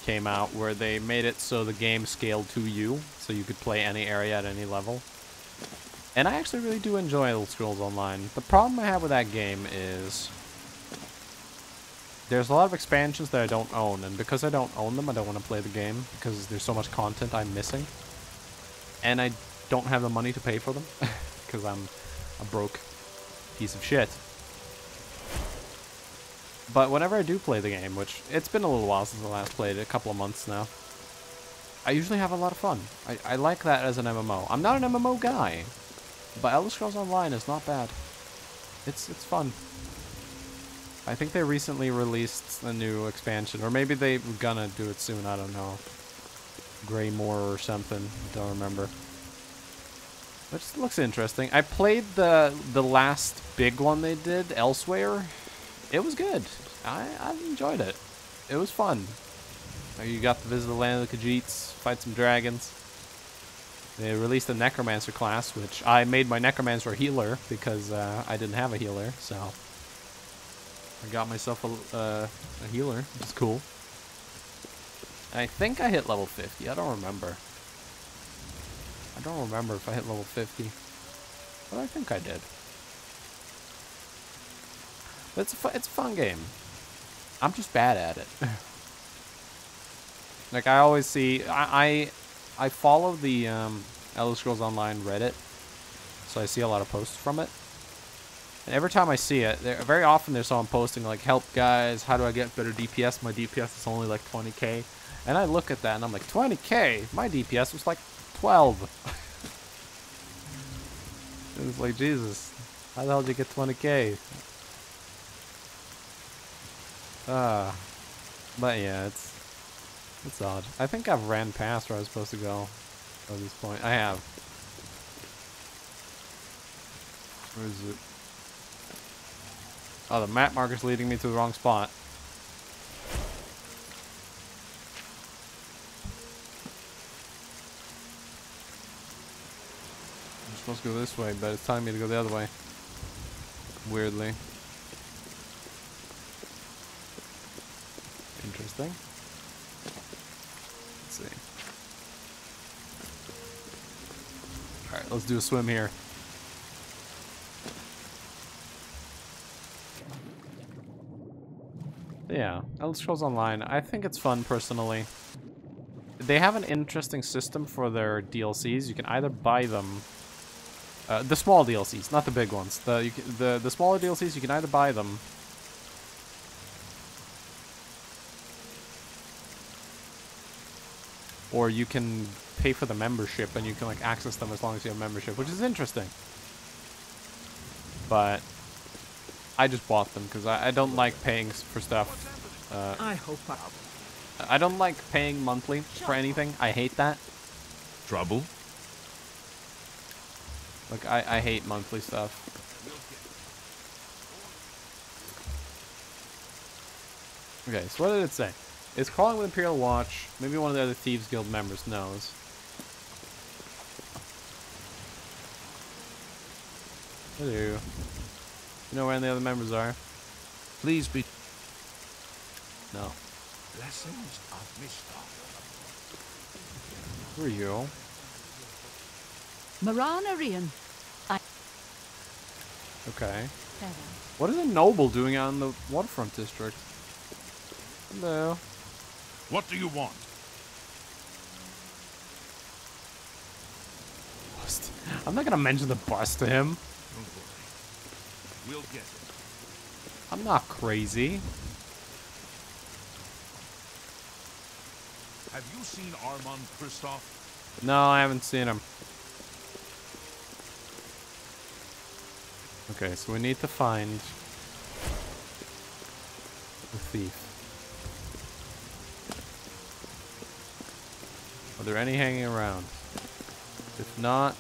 came out, where they made it so the game scaled to you, so you could play any area at any level. And I actually really do enjoy Elder Scrolls Online. The problem I have with that game is there's a lot of expansions that I don't own, and because I don't own them, I don't want to play the game, because there's so much content I'm missing. And I don't have the money to pay for them, because I'm a broke piece of shit. But whenever I do play the game, which it's been a little while since I last played it, a couple of months now, I usually have a lot of fun. I like that as an MMO. I'm not an MMO guy, but Elder Scrolls Online is not bad. It's fun. I think they recently released a new expansion, or maybe they were gonna do it soon, I don't know. Greymoor or something, don't remember. Which looks interesting. I played the last big one they did, Elsewhere. It was good. I enjoyed it. It was fun. You got to visit the land of the Khajiits, fight some dragons. They released a Necromancer class, which I made my Necromancer a healer because I didn't have a healer, so I got myself a healer, which is cool. And I think I hit level 50. I don't remember. I don't remember if I hit level 50, but I think I did. But it's a fun game. I'm just bad at it. Like I always see, I follow the Elder Scrolls Online Reddit, so I see a lot of posts from it. And every time I see it, very often there's someone posting like, "Help guys, how do I get better DPS? My DPS is only like 20k." And I look at that and I'm like, 20k? My DPS was like 12. It's like, Jesus, how the hell did you get 20k? But yeah, it's odd. I think I've ran past where I was supposed to go at this point. I have. Where is it? Oh, the map marker's leading me to the wrong spot. I'm supposed to go this way, but it's telling me to go the other way. Weirdly. Interesting. Let's see. Alright, let's do a swim here. Yeah, Elder Scrolls Online. I think it's fun personally. they have an interesting system for their DLCs. You can either buy them, the small DLCs, not the big ones. The smaller DLCs, you can either buy them, or you can pay for the membership and you can like access them as long as you have membership, which is interesting. But I just bought them because I don't like paying for stuff. I hope I don't like paying monthly for anything. I hate that. Trouble? Like, I hate monthly stuff. Okay, so what did it say? It's crawling with Imperial Watch. Maybe one of the other Thieves Guild members knows. Hello. You know where any of the other members are? Please be... No. Blessings of Mishtar. Who are you? Marana Rian. Okay. What is a noble doing out in the waterfront district? Hello. What do you want? Bust. I'm not gonna mention the bust to him. Don't worry. We'll get it. I'm not crazy. Have you seen Armand Kristoff? No, I haven't seen him. Okay, so we need to find the thief. Are there any hanging around? If not,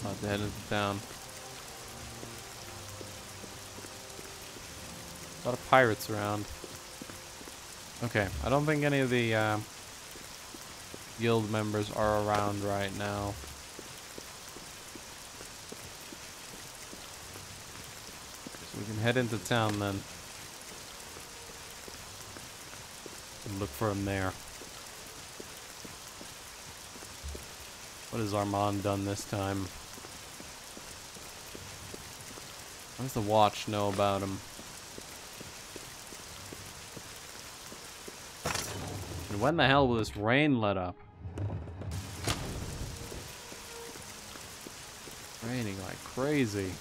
I'll have to head into town. A lot of pirates around. Okay, I don't think any of the guild members are around right now. So we can head into town then. And look for him there. What has Armand done this time? What does the watch know about him? And when the hell will this rain let up? Raining like crazy.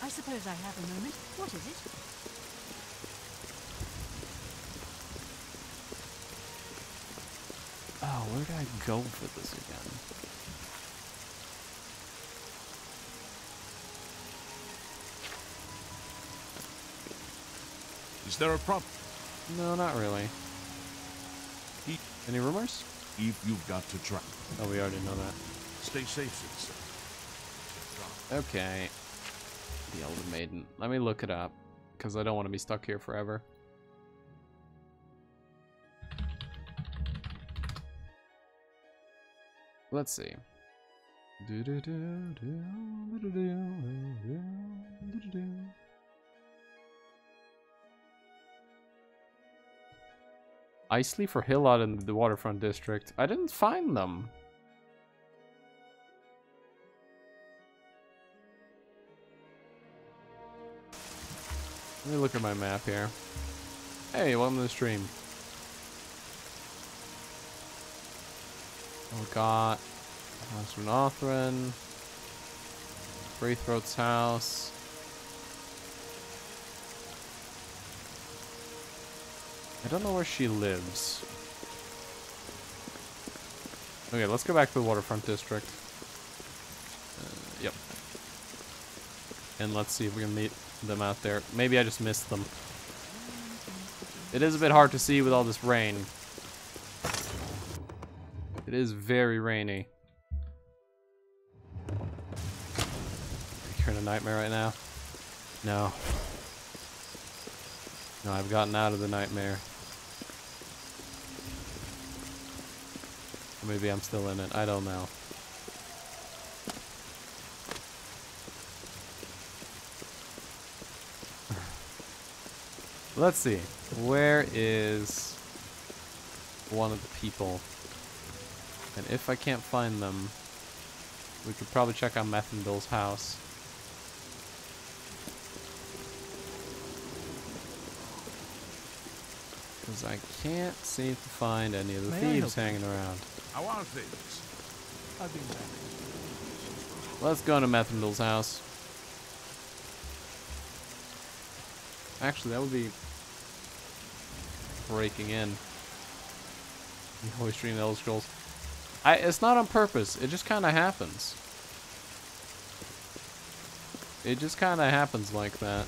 I suppose I have a moment. What is it? Oh, where did I go for this again? Is there a problem? No, not really. Any rumors? If you've got to try. Oh, we already know that. Stay safe, citizen. Okay. The Elder Maiden. Let me look it up, because I don't want to be stuck here forever. Let's see. Isley for Hill out in the waterfront district. I didn't find them. Let me look at my map here. Hey, welcome to the stream. Oh, got House from Northrend, Greythroat's house. I don't know where she lives. Okay, let's go back to the waterfront district. Yep. And let's see if we can meet them out there. Maybe I just missed them. It is a bit hard to see with all this rain. It is very rainy. You're in a nightmare right now? No. No, I've gotten out of the nightmare. Or maybe I'm still in it. I don't know. Let's see. Where is one of the people? And if I can't find them, we could probably check out Methendil's house. Because I can't seem to find any of the May I thieves help hanging around. How are things? I'll be back. Let's go to Methandle's house. Actually, that would be breaking in. You always stream the Elder Scrolls. It's not on purpose. It just kind of happens. It just kind of happens like that.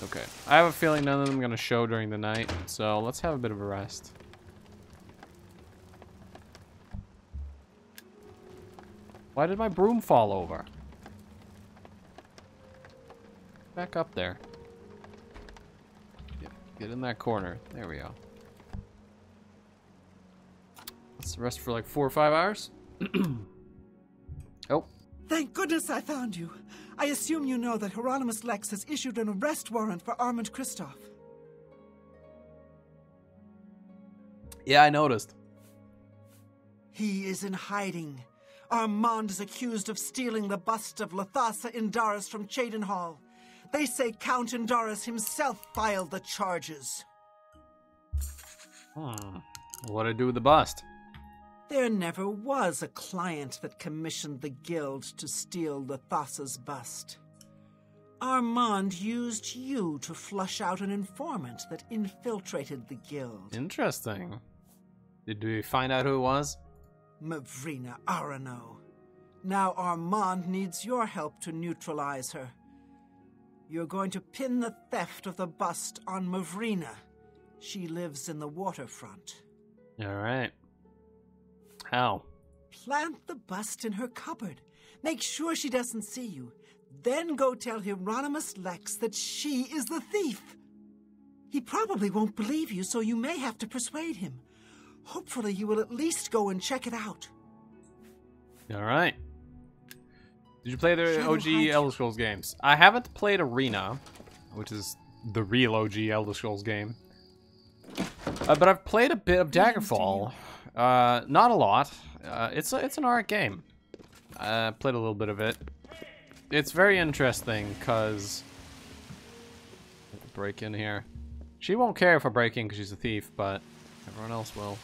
Okay. I have a feeling none of them are going to show during the night, so let's have a bit of a rest. Why did my broom fall over? Back up there. Get in that corner. There we go. Let's rest for like 4 or 5 hours. Oh. Thank goodness I found you. I assume you know that Hieronymus Lex has issued an arrest warrant for Armand Kristoff. Yeah, I noticed. He is in hiding. Armand is accused of stealing the bust of Lathasa Indaris from Cheydinhal. They say Count Indaris himself filed the charges. What'd I do with the bust? There never was a client that commissioned the guild to steal Lathasa's bust. Armand used you to flush out an informant that infiltrated the guild. Interesting. Did we find out who it was? Mavrina Arano. Now Armand needs your help to neutralize her. You're going to pin the theft of the bust on Mavrina. She lives in the waterfront. All right. How? Plant the bust in her cupboard. Make sure she doesn't see you. Then go tell Hieronymus Lex that she is the thief. He probably won't believe you, so you may have to persuade him. Hopefully you will at least go and check it out. All right. Did you play the OG Elder Scrolls games? I haven't played Arena, which is the real OG Elder Scrolls game. But I've played a bit of Daggerfall. Not a lot. It's an alright game. I played a little bit of it. It's very interesting because break in here. She won't care if I break in because she's a thief, but everyone else will.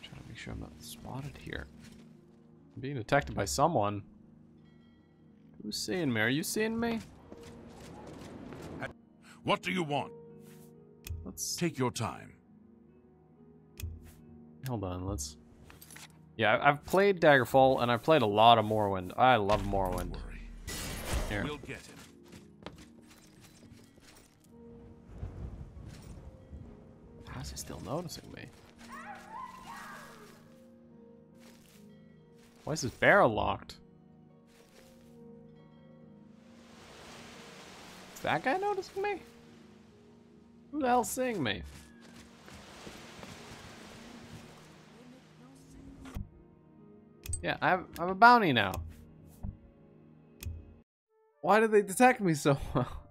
Trying to make sure I'm not spotted here. I'm being detected by someone. Who's seeing me? Are you seeing me? What do you want? Let's take your time. Hold on, let's... Yeah, I've played Daggerfall, and I've played a lot of Morrowind. I love Morrowind. Here. We'll get him. How's he still noticing me? Why is this barrel locked? Is that guy noticing me? Who the hell's seeing me? Yeah, I have a bounty now. Why did they detect me so well?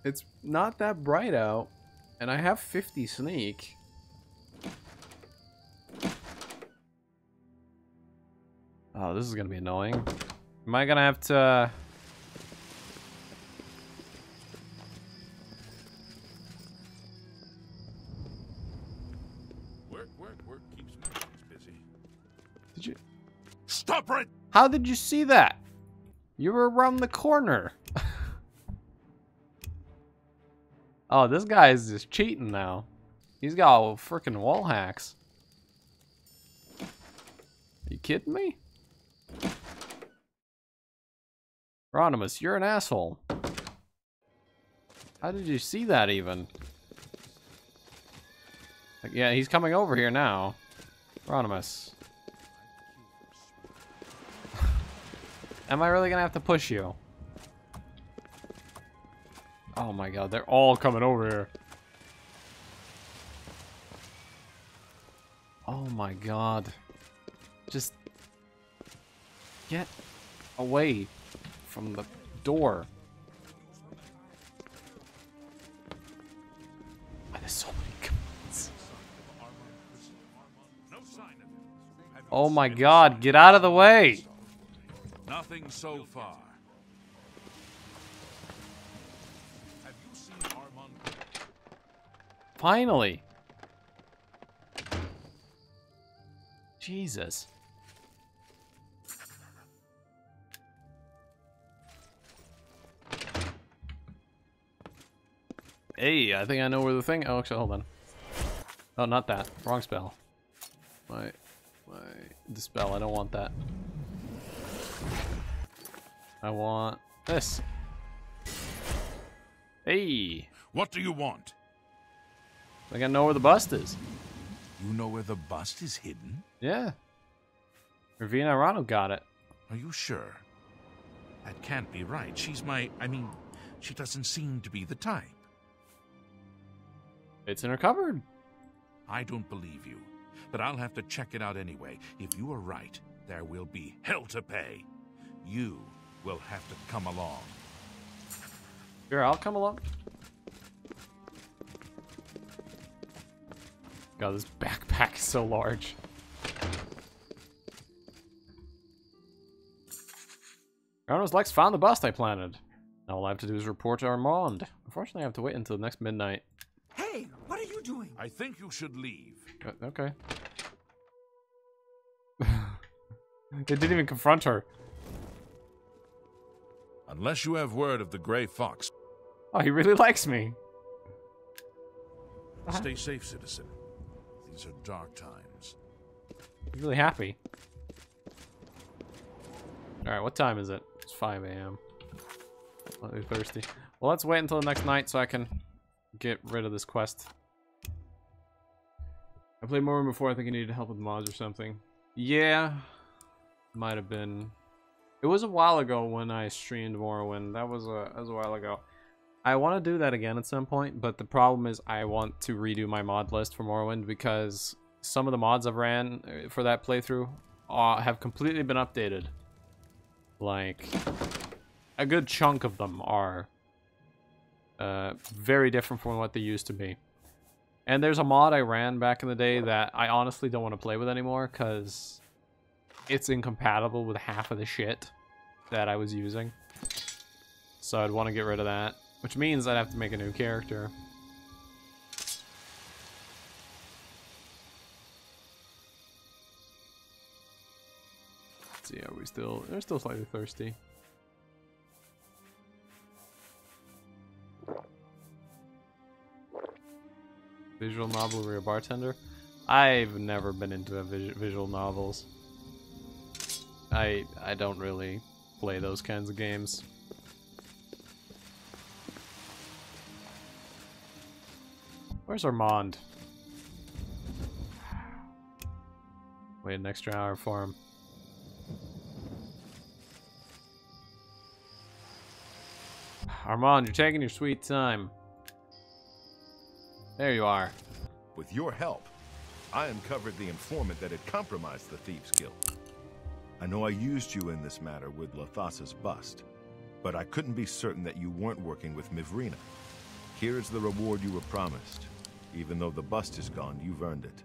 It's not that bright out, and I have 50 sneak. Oh, this is gonna be annoying. Am I gonna have to... Work keeps merchants busy. Did you... Stop right... How did you see that? You were around the corner. Oh, this guy is just cheating now. He's got freaking wall hacks. Are you kidding me? Hieronymus, you're an asshole. How did you see that even? Like, yeah, he's coming over here now. Hieronymus. Am I really gonna have to push you? Oh my god, they're all coming over here. Oh my god. Just get away from the door. Why there's so many commands? Oh my god, get out of the way! Nothing so far. Finally. Jesus. Hey, I think I know where the thing... Oh, actually, hold on. Oh, not that. Wrong spell. The spell, I don't want that. I want this. Hey! What do you want? I think I know where the bust is. You know where the bust is hidden? Yeah. Ravina Arano got it. Are you sure? That can't be right. She's she doesn't seem to be the type. It's in her cupboard. I don't believe you, but I'll have to check it out anyway. If you are right, there will be hell to pay. You will have to come along. Sure, I'll come along. God, this backpack is so large. Arno's Lex found the bust I planted. Now all I have to do is report to Armand. Unfortunately, I have to wait until next midnight. Hey, what are you doing? I think you should leave. Okay. They didn't even confront her. Unless you have word of the Grey Fox. Oh, he really likes me. Stay safe, citizen. These are dark times. He's really happy. Alright, what time is it? It's 5 a.m. Slightly thirsty. Well, let's wait until the next night so I can get rid of this quest. I played Morrowind before. I think I needed help with mods or something. Yeah. Might have been. It was a while ago when I streamed Morrowind. That was a while ago. I want to do that again at some point, but the problem is I want to redo my mod list for Morrowind because some of the mods I've ran for that playthrough have completely been updated. Like, a good chunk of them are very different from what they used to be. And there's a mod I ran back in the day that I honestly don't want to play with anymore because it's incompatible with half of the shit that I was using. So I'd want to get rid of that, which means I'd have to make a new character. Let's see, are we still... They're still slightly thirsty. Visual novel where you're a bartender? I've never been into visual novels. I don't really play those kinds of games. Where's Armand? Wait an extra hour for him. Armand, you're taking your sweet time. There you are. With your help, I uncovered the informant that had compromised the Thieves Guild. I know I used you in this matter with Lathasa's bust, but I couldn't be certain that you weren't working with Mivrina. Here's the reward you were promised. Even though the bust is gone, you've earned it.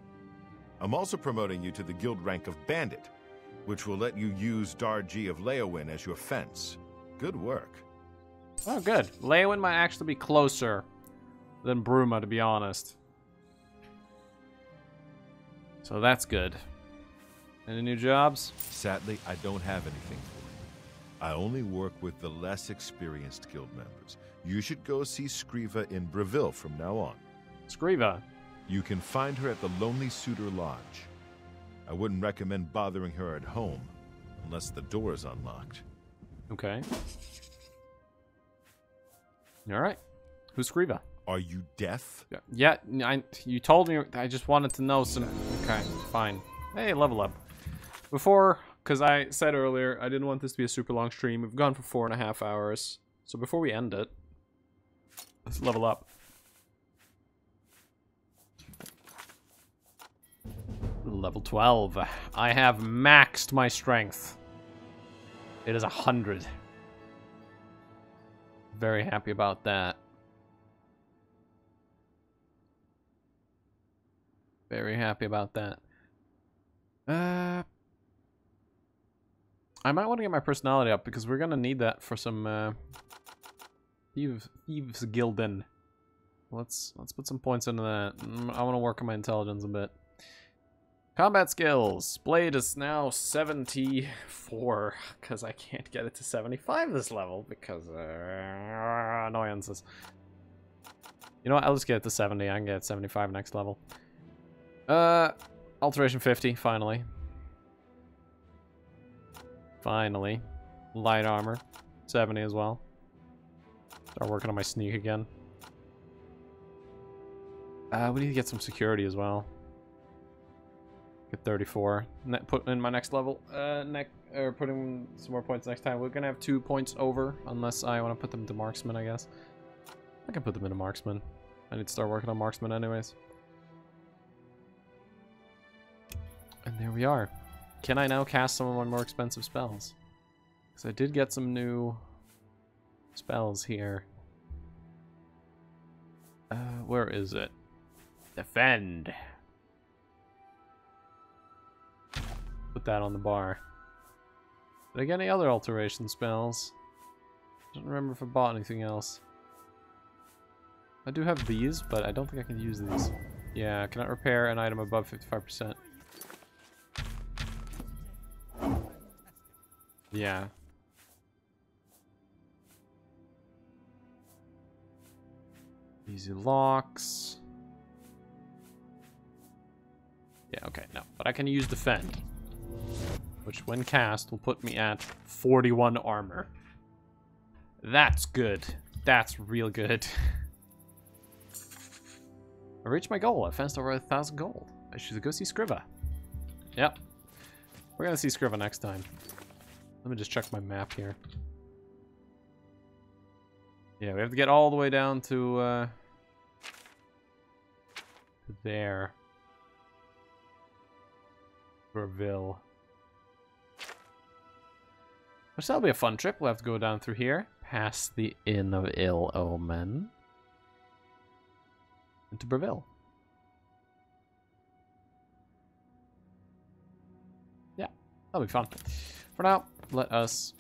I'm also promoting you to the guild rank of Bandit, which will let you use Darji of Leowin as your fence. Good work. Oh, good. Leowin might actually be closer than Bruma, to be honest. So that's good. Any new jobs? Sadly, I don't have anything for you. I only work with the less experienced guild members. You should go see Skriva in Breville from now on. Skriva? You can find her at the Lonely Suitor Lodge. I wouldn't recommend bothering her at home, unless the door is unlocked. Okay. Alright. Who's Skriva? Are you deaf? Yeah, you told me. I just wanted to know some... Okay, fine. Hey, level up. Before, because I said earlier, I didn't want this to be a super long stream. We've gone for 4.5 hours. So before we end it, let's level up. Level 12. I have maxed my strength. It is 100. Very happy about that. Very happy about that. I might want to get my personality up because we're gonna need that for some Thieves Guilden. let's put some points into that. I want to work on my intelligence a bit. Combat skills. Blade is now 74 because I can't get it to 75 this level because annoyances. You know what? I'll just get it to 70. I can get 75 next level. Alteration 50. Finally. Finally. Light armor. 70 as well. Start working on my sneak again. We need to get some security as well. Get 34. Put in my next level. Putting some more points next time. We're gonna have 2 points over, unless I want to put them to marksman, I guess. I can put them into marksman. I need to start working on marksman anyways. And there we are. Can I now cast some of my more expensive spells? Because I did get some new spells here. Where is it? Defend. Put that on the bar. Did I get any other alteration spells? I don't remember if I bought anything else. I do have these, but I don't think I can use these. Yeah, I cannot repair an item above 55%. Yeah. Easy locks. Yeah, okay, no. But I can use defend. Which, when cast, will put me at 41 armor. That's good. That's real good. I reached my goal. I fenced over 1,000 gold. I should go see Scriva. Yep. We're gonna see Scriva next time. Let me just check my map here. Yeah, we have to get all the way down to there. Ville. Which that'll be a fun trip. We'll have to go down through here, past the Inn of Ill Omen, into Breville. Yeah, that'll be fun. For now, let us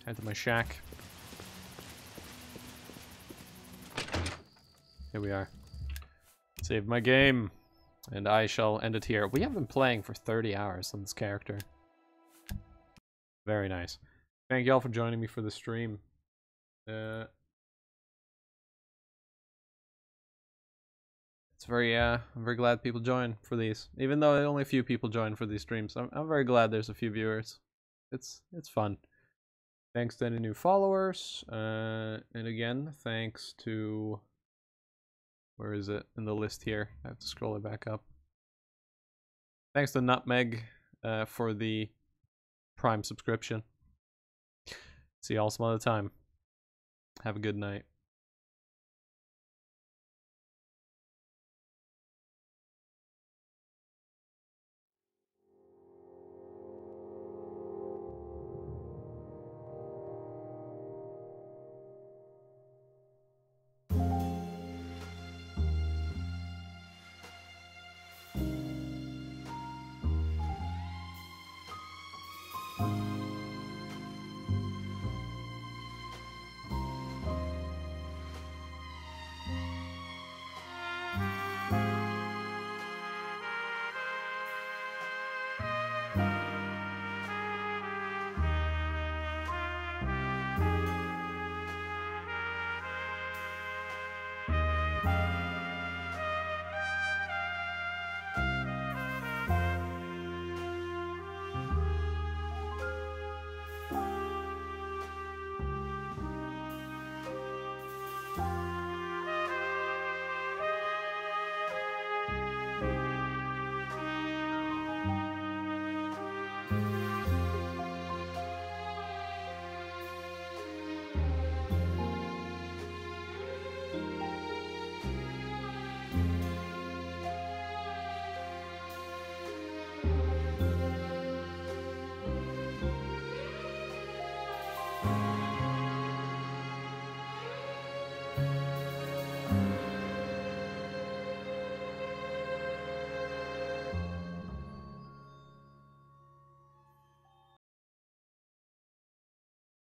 head to my shack. Here we are. Save my game. And I shall end it here. We have been playing for 30 hours on this character. Very nice. Thank you all for joining me for the stream. It's very, I'm very glad people join for these. Even though only a few people join for these streams, I'm very glad there's a few viewers. It's fun. Thanks to any new followers. And again, thanks to... Where is it in the list here? I have to scroll it back up. Thanks to Nutmeg for the Prime subscription. See y'all some other time. Have a good night.